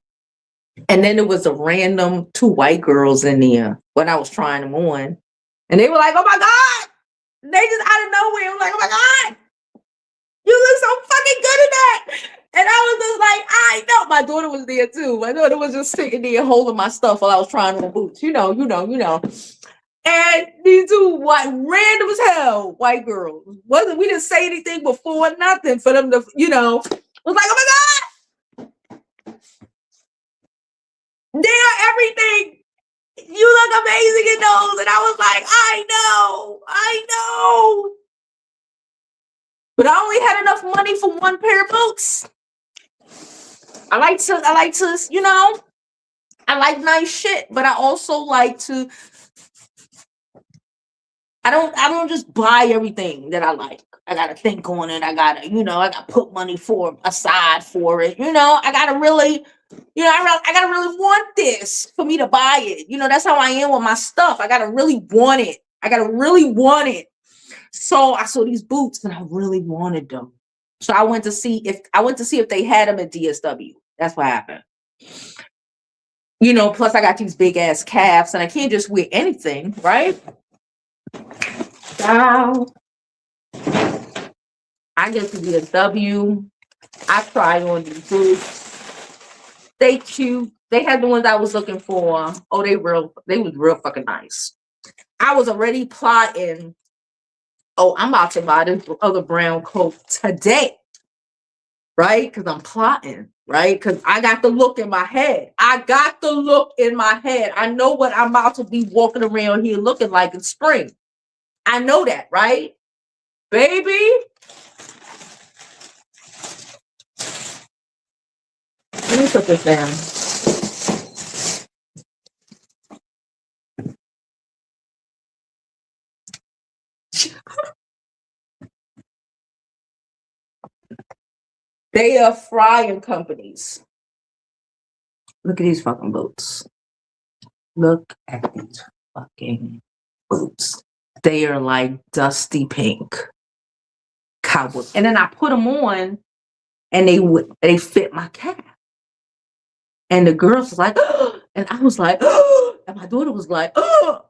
then there was a random 2 white girls in there when I was trying them on. And they were like, oh my God. They just out of nowhere. I was like, oh my God. You look so fucking good in that. And I was just like, I know. My daughter was there too. My daughter was just sitting there holding my stuff while I was trying on boots. You know. And these 2 white, random as hell, white girls. We didn't say anything before, nothing for them to, was like, oh my God. They're everything. You look amazing in those. And I was like, I know. But I only had enough money for 1 pair of boots. I like to, I like nice shit, but I also like to, I don't just buy everything that I like. I gotta think on it. I gotta put money aside for it. I gotta really, I gotta really want this for me to buy it. That's how I am with my stuff. I gotta really want it. So I saw these boots and I really wanted them. So I went to see if they had them at DSW. That's what happened. Plus I got these big ass calves and I can't just wear anything, right? Wow. I get to DSW. I try on these boots. They cute. They had the ones I was looking for. Oh, they was real fucking nice. I was already plotting. Oh, I'm about to buy this other brown coat today. Right? Because I'm plotting, right? Because I got the look in my head. I know what I'm about to be walking around here looking like in spring. I know that, right? Baby. Let me put this down. They are frying companies. Look at these fucking boots. Look at these fucking boots. They are like dusty pink cowboy. And then I put them on and they fit my calf. And the girls was like, oh, and I was like, oh, and my daughter was like, oh.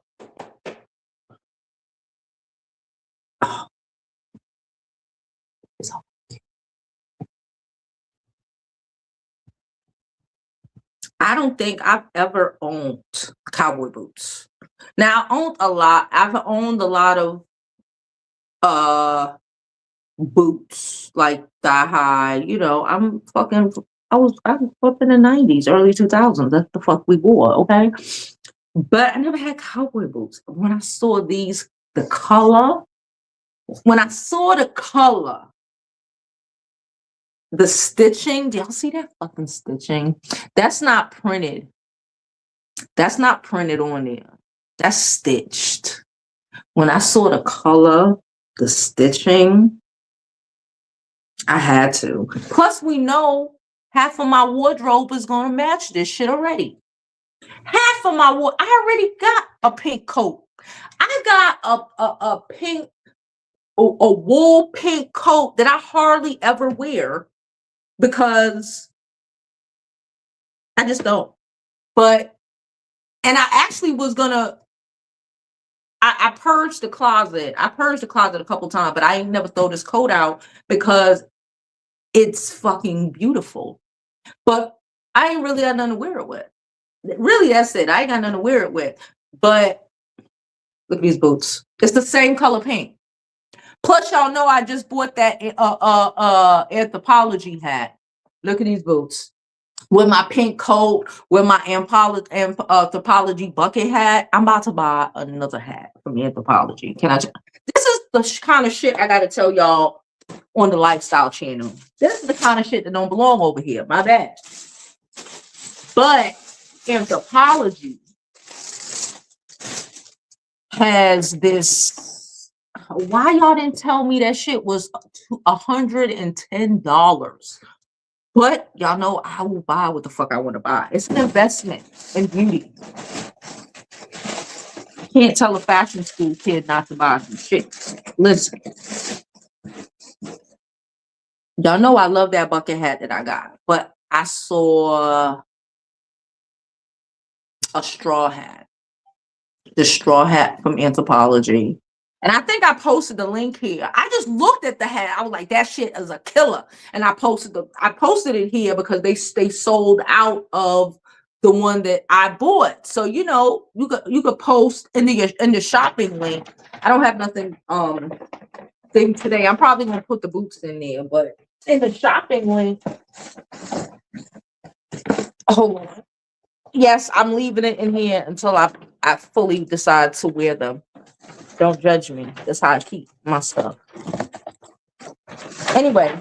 I don't think I've ever owned cowboy boots. Now I owned a lot. I've owned a lot of boots like thigh high. I'm I was up in the 90s, early 2000s. That's the fuck we wore, okay? But I never had cowboy boots. When I saw the color, the stitching, do y'all see that fucking stitching? That's not printed. That's not printed on there. That's stitched. When I saw the color, the stitching, I had to. Plus, we know half of my wardrobe is going to match this shit already. Half of my wardrobe. I already got a pink coat. I got a pink, a wool pink coat that I hardly ever wear because I just don't. And I actually was gonna, I purged the closet. I purged the closet a couple times, but I ain't never throw this coat out because it's fucking beautiful. But I ain't really got nothing to wear it with. Really, that's it. I ain't got nothing to wear it with. But look at these boots. It's the same color pink. Plus, y'all know I just bought that anthropology hat. Look at these boots. with my pink coat, with my anthropology bucket hat. I'm about to buy another hat from Anthropology. This is the kind of shit I gotta tell y'all on the lifestyle channel. This is the kind of shit that don't belong over here. My bad. But Anthropology has this. Why y'all didn't tell me that shit was $110? But y'all know I will buy what the fuck I want to buy. It's an investment in beauty. Can't tell a fashion school kid not to buy some shit. Listen. Y'all know I love that bucket hat that I got. But I saw a straw hat. The straw hat from Anthropology. And I think I posted the link here. I just looked at the hat. I was like, that shit is a killer. And I posted it here because they sold out of the one that I bought. So you know, you could post in the shopping link. I don't have nothing thing today. I'm probably gonna put the boots in there, but in the shopping link. Hold on. Yes, I'm leaving it in here until I fully decide to wear them. Don't judge me. That's how I keep my stuff. Anyway,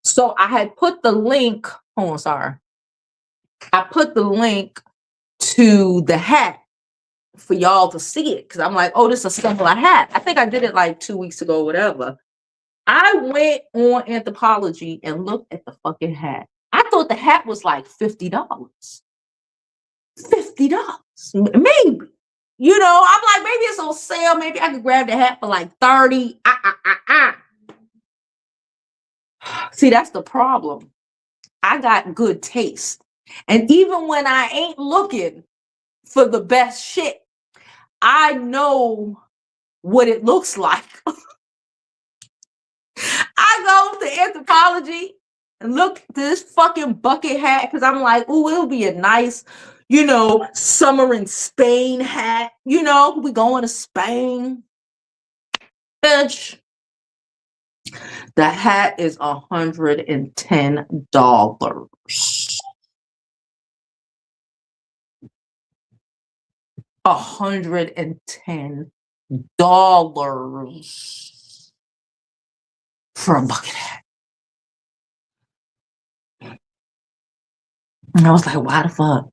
so I had put the link. Oh, sorry. I put the link to the hat for y'all to see it because I'm like, oh, this is a similar hat. I think I did it like 2 weeks ago, whatever. I went on Anthropology and looked at the fucking hat. I thought the hat was like $50. $50, maybe. You know, I'm like, maybe it's on sale. Maybe I could grab the hat for like 30. See, that's the problem. I got good taste. And even when I ain't looking for the best shit, I know what it looks like. I go to Anthropology and look at this fucking bucket hat because I'm like, oh, it'll be a nice, you know, summer in Spain hat. You know, we going to Spain. Bitch. The hat is $110. $110 for a bucket hat. And I was like, why the fuck?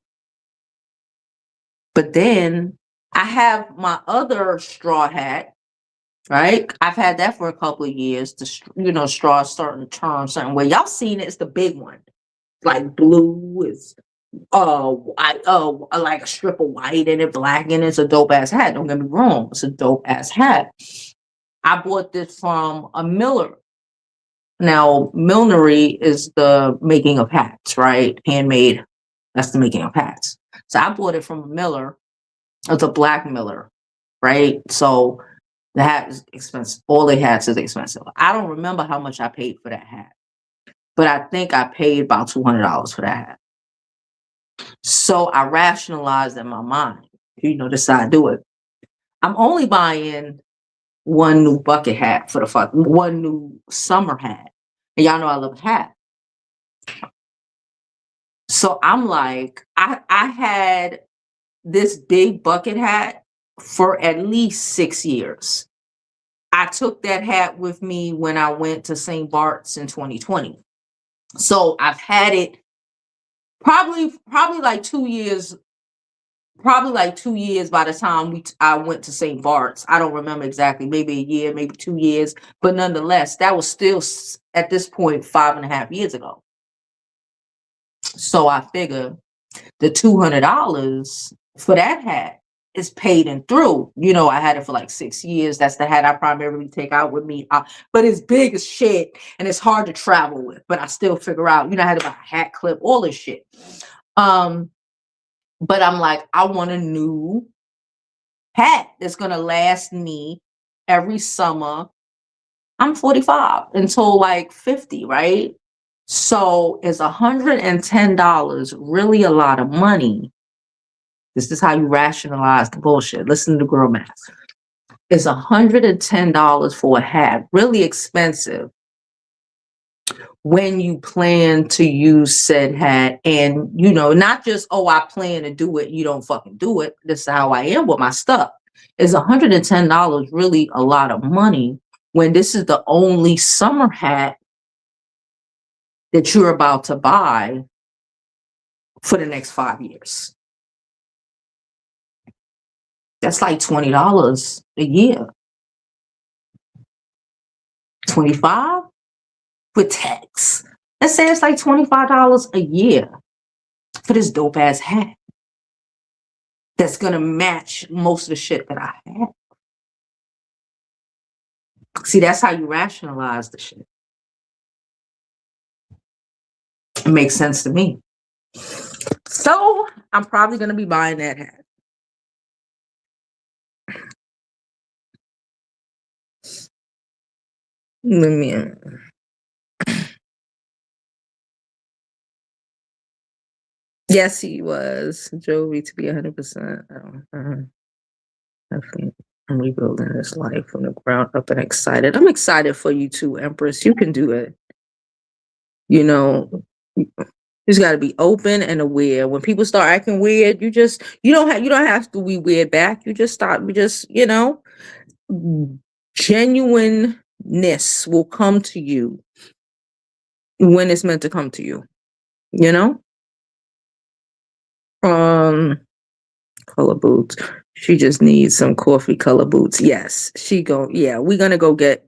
But then I have my other straw hat, right? I've had that for a couple of years. You know, straw starting to turn certain way. Y'all seen it? It's the big one, like blue. It's like a strip of white in it, black in it. It's a dope ass hat. Don't get me wrong, it's a dope ass hat. I bought this from a miller. Now, millinery is the making of hats, right? Handmade. That's the making of hats. So I bought it from a miller. It's a black miller, right? So the hat is expensive. All the hats is expensive. I don't remember how much I paid for that hat, but I think I paid about $200 for that hat. So I rationalized in my mind, you know, this is how I do it. I'm only buying one new bucket hat for the fuck, one new summer hat. And y'all know I love a hat. So I'm like, I had this big bucket hat for at least 6 years. I took that hat with me when I went to St. Bart's in 2020. So I've had it probably like 2 years. Probably like 2 years by the time I went to St. Bart's. I don't remember exactly, maybe a year, maybe 2 years. But nonetheless, that was still at this point 5.5 years ago. So I figure the $200 for that hat is paid in through. You know, I had it for like 6 years. That's the hat I primarily take out with me. But it's big as shit and it's hard to travel with. But I still figure out, you know, I had to buy a hat clip, all this shit. But I'm like, I want a new hat that's going to last me every summer. I'm 45 until like 50, right? So is $110 really a lot of money? This is how you rationalize the bullshit. Listen to girl math. Is $110 for a hat really expensive when you plan to use said hat, and not just, oh, I plan to do it, you don't fucking do it. This is how I am with my stuff. Is $110 really a lot of money when this is the only summer hat that you're about to buy for the next 5 years? That's like $20 a year. 25 with tax. Let's say it's like $25 a year for this dope ass hat that's gonna match most of the shit that I have. See, that's how you rationalize the shit. It makes sense to me. So I'm probably gonna be buying that hat. Let me. Yes, he was Jovi to be 100%. I think I'm rebuilding this life from the ground up and excited. I'm excited for you too, Empress. You can do it. You just got to be open and aware. When people start acting weird, you don't have to be weird back. You just genuineness will come to you when it's meant to come to you. You know. Color boots. She just needs some coffee color boots. Yes, yeah, we're gonna go get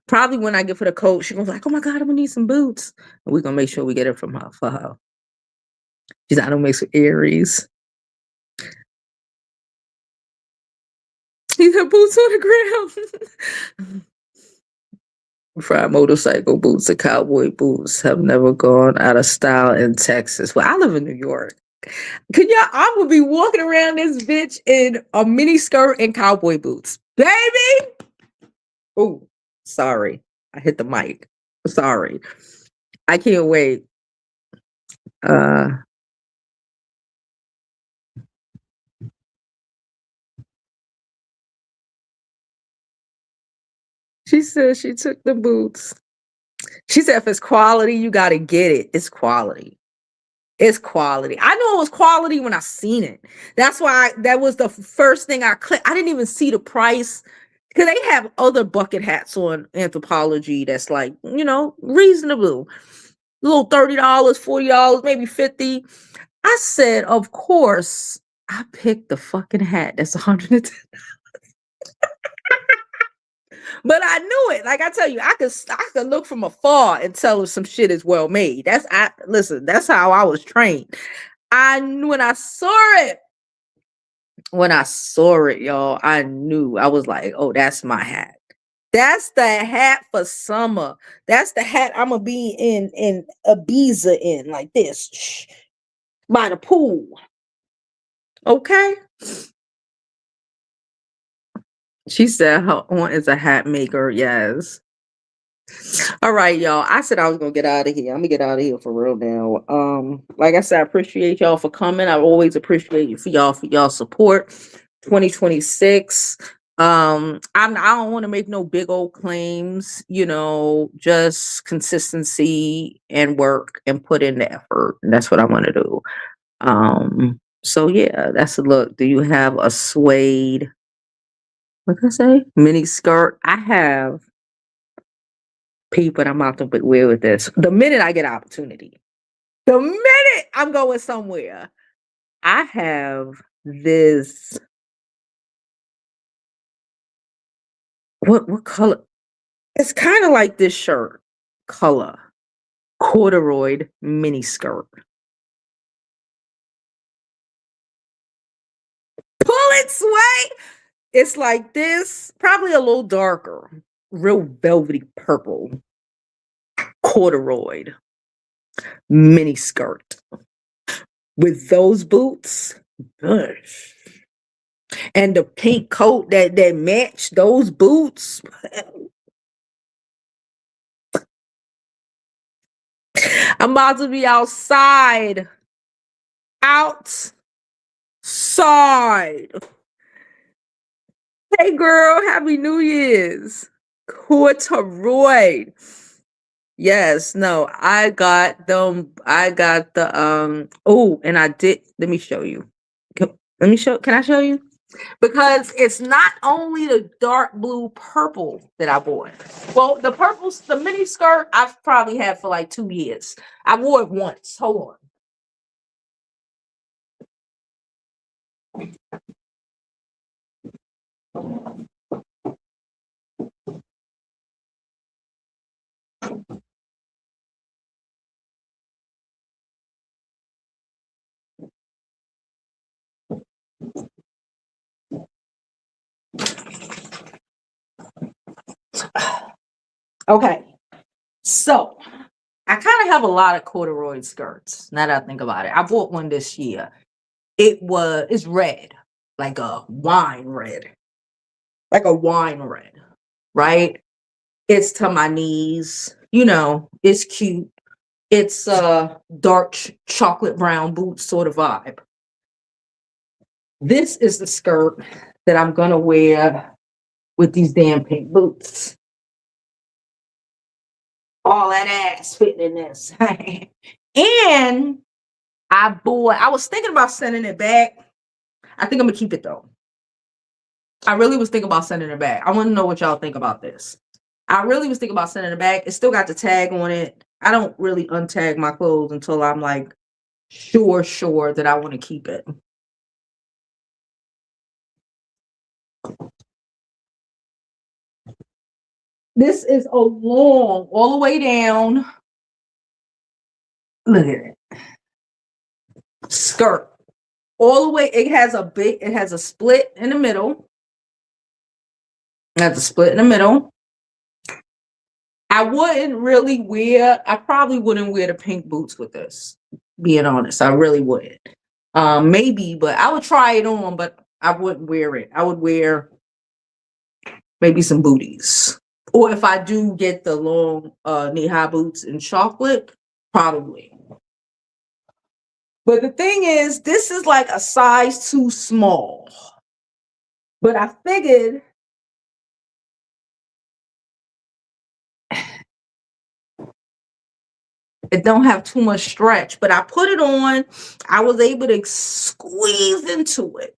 probably when I get for the coat, she's gonna be like, oh my God, I'm gonna need some boots. And we're gonna make sure we get it from her for her. She's I don't mix with Aries. These are boots on the ground. Fried motorcycle boots and cowboy boots have never gone out of style in Texas. Well, I live in New York. I would be walking around this bitch in a mini skirt and cowboy boots. Baby! Oh, sorry. I hit the mic. Sorry. I can't wait. She said she took the boots. She said if it's quality, you got to get it. It's quality. It's quality. I knew it was quality when I seen it. That's why that was the first thing I clicked. I didn't even see the price because they have other bucket hats on Anthropologie that's like, reasonable. A little $30, $40, maybe $50. I said, of course, I picked the fucking hat that's $110. But I knew it. Like I tell you, I could look from afar and tell if some shit is well made. Listen, that's how I was trained. When I saw it, y'all, I knew. I was like, oh, that's my hat. That's the hat for summer. That's the hat I'm gonna be in Ibiza in, like this, by the pool. Okay. She said her aunt is a hat maker. Yes. All right, y'all. I said I was gonna get out of here. I'm gonna get out of here for real now. Like I said, I appreciate y'all for coming. I always appreciate you for y'all support. 2026. I don't want to make no big old claims, just consistency and work and put in the effort. And that's what I want to do. So yeah, that's a look. Do you have a suede, what did I say? Mini skirt? I have people I'm out to wear with this. The minute I get opportunity, the minute I'm going somewhere, I have this. What color? It's kind of like this shirt color, corduroy mini skirt. Pull it, sway. It's like this, probably a little darker, real velvety purple, corduroy mini skirt with those boots. Gosh. And the pink coat that matched those boots. I'm about to be outside. Outside. Hey girl, happy New Year's. Corduroy. Yes, no, I got them. I got the oh, and I did. Let me show you. Let me show. Can I show you? Because it's not only the dark blue purple that I bought. Well, the purple's the mini skirt I've probably had for like 2 years. I wore it once. Hold on. Okay, so I kind of have a lot of corduroy skirts. Now that I think about it, I bought one this year. It's red, like a wine red, like a wine red, right? It's to my knees. It's cute. It's a dark chocolate brown boots sort of vibe. This is the skirt that I'm gonna wear with these damn pink boots. All that ass fitting in this. And I was thinking about sending it back. I think I'm gonna keep it though. I really was thinking about sending it back. I want to know what y'all think about this. I really was thinking about sending it back. It still got the tag on it. I don't really untag my clothes until I'm like sure that I want to keep it. This is a long, all the way down. Look at it. Skirt. All the way. It has a split in the middle. It has a split in the middle. I probably wouldn't wear the pink boots with this, being honest. I really wouldn't. Maybe, but I would try it on, but I wouldn't wear it. I would wear maybe some booties. Or if I do get the long knee-high boots in chocolate, probably. But the thing is, this is like a size too small. But I figured it don't have too much stretch, but I put it on. I was able to squeeze into it.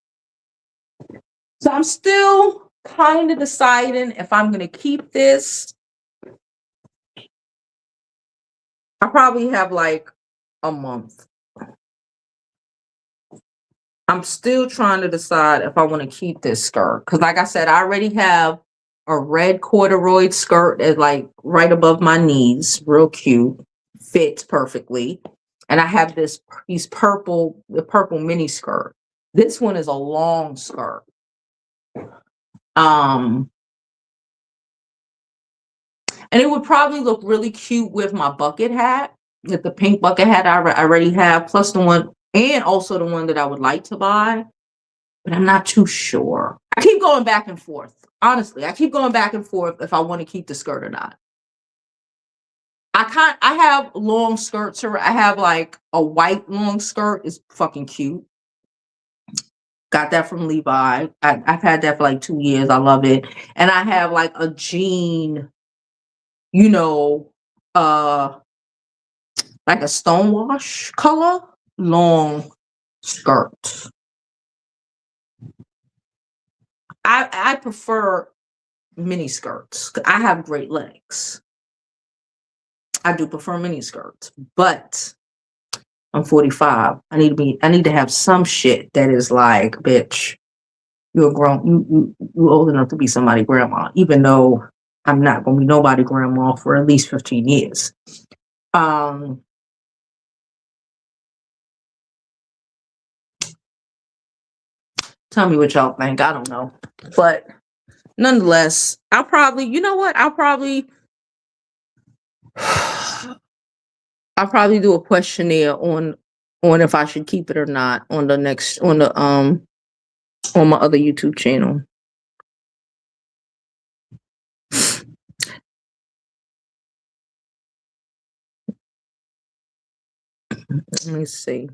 So I'm still kind of deciding if I'm going to keep this. I probably have like a month. I'm still trying to decide if I want to keep this skirt. Because like I said, I already have a red corduroy skirt that's like right above my knees. Real cute. Fits perfectly. And I have the purple mini skirt. This one is a long skirt. And it would probably look really cute with my bucket hat, with the pink bucket hat I already have, plus the one, and also the one that I would like to buy, but I'm not too sure. I keep going back and forth. Honestly, I keep going back and forth if I want to keep the skirt or not. I have long skirts. I have like a white long skirt. It's fucking cute. Got that from Levi. I've had that for like 2 years. I love it. And I have like a jean, you know, uh, like a stonewash color, long skirt. I prefer mini skirts. I have great legs. I do prefer mini skirts, but I'm 45. I need to have some shit that is like, bitch, you're grown, you old enough to be somebody grandma, even though I'm not gonna be nobody grandma for at least 15 years. Tell me what y'all think. I don't know. But nonetheless, you know what? I'll probably do a questionnaire on if I should keep it or not on on my other YouTube channel. Let me see.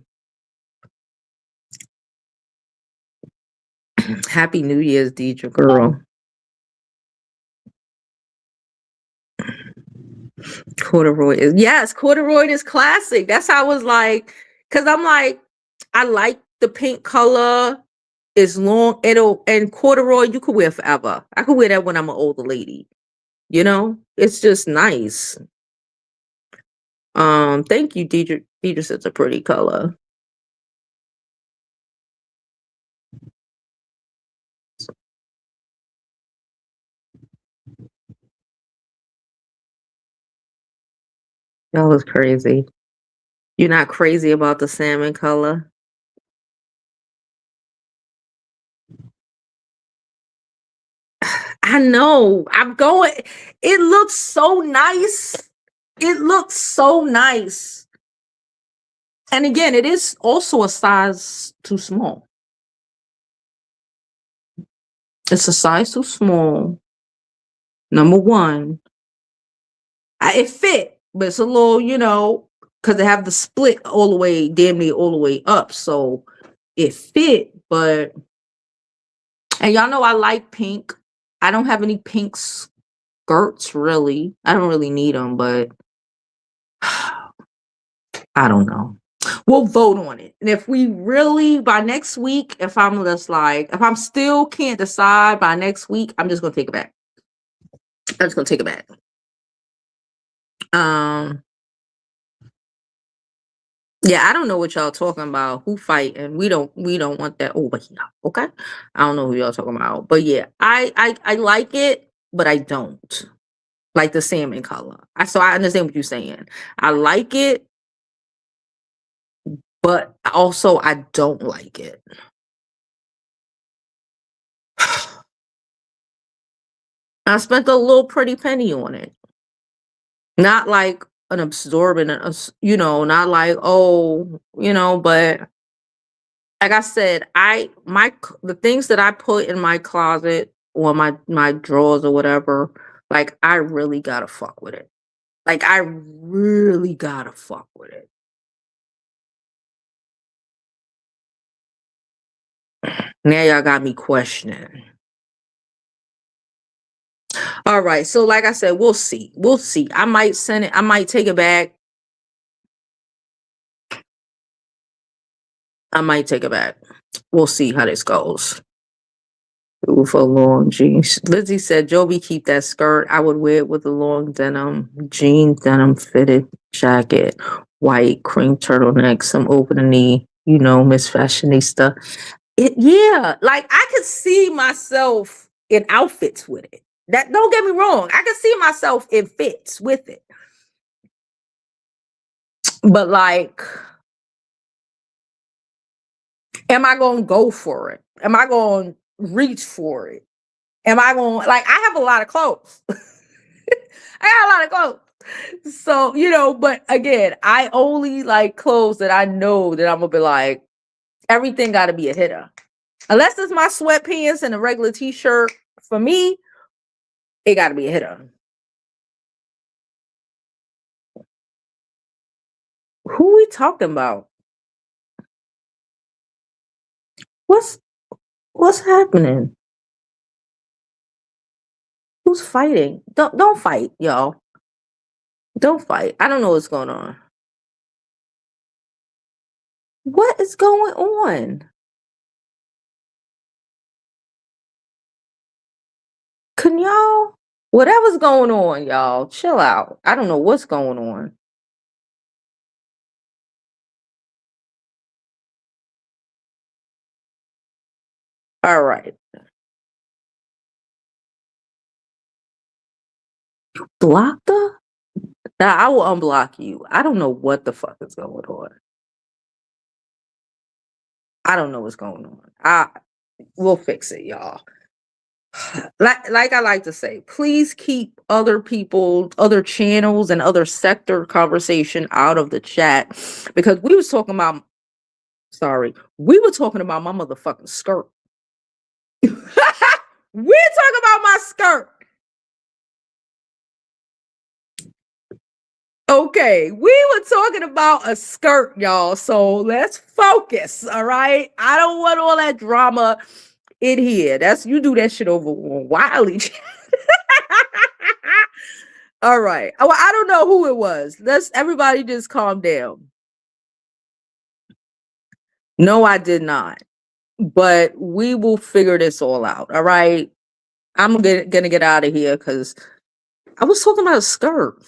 Happy New Year's, Deidre girl. Corduroy is, yes, corduroy is classic. That's how I was like, because I'm like, I like the pink color. It's long, and corduroy you could wear forever. I could wear that when I'm an older lady. It's just nice. Thank you, Deidre. Deidre said it's a pretty color. That was crazy. You're not crazy about the salmon color? I know. I'm going. It looks so nice. It looks so nice. And again, it is also a size too small. It's a size too small. Number one, it fit, but it's a little, because they have the split all the way, damn near all the way up. So it fit, but, and y'all know I like pink. I don't have any pink skirts, really. I don't really need them, but I don't know. We'll vote on it. And if we really, by next week, if I'm just like, if I'm still can't decide by next week, I'm just going to take it back. I'm just going to take it back. Yeah, I don't know what y'all talking about. Who fighting? We don't want that over here. Okay. I don't know who y'all talking about. But yeah, I like it, but I don't like the salmon color. So I understand what you're saying. I like it, but also I don't like it. I spent a little pretty penny on it. Not like an absorbent, not like, but like I said, the things that I put in my closet or my drawers or whatever, like I really gotta fuck with it. Like I really gotta fuck with it. Now y'all got me questioning. All right, so like I said, we'll see. We'll see. I might send it. I might take it back. I might take it back. We'll see how this goes. For long jeans. Lizzie said, Jovi, keep that skirt. I would wear it with a long denim, denim fitted jacket, white cream turtleneck, some over the knee, Miss Fashionista. Yeah, like I could see myself in outfits with it. That, don't get me wrong. I could see myself in fits with it. But like, am I going to go for it? Am I going to reach for it? Am I going, like, I have a lot of clothes. I got a lot of clothes. So, but again, I only like clothes that I know that I'm going to be like, everything got to be a hitter. Unless it's my sweatpants and a regular t-shirt, for me, it got to be a hitter. Who we talking about? What's happening? Who's fighting? Don't fight, y'all. Don't fight. I don't know what's going on. What is going on? Can y'all? Whatever's going on, y'all, chill out. I don't know what's going on. All right. Blocked her? Now I will unblock you. I don't know what the fuck is going on. I don't know what's going on. We'll fix it, y'all. Like I like to say, please keep other people, other channels, and other sector conversation out of the chat, because we were talking about my motherfucking skirt. We're talking about my skirt. Okay, we were talking about a skirt, y'all. So let's focus. All right. I don't want all that drama in here. You do that shit over on Wiley. All right. Oh, I don't know who it was. Let's everybody just calm down. No, I did not. But we will figure this all out. All right. Gonna get out of here because I was talking about a skirt.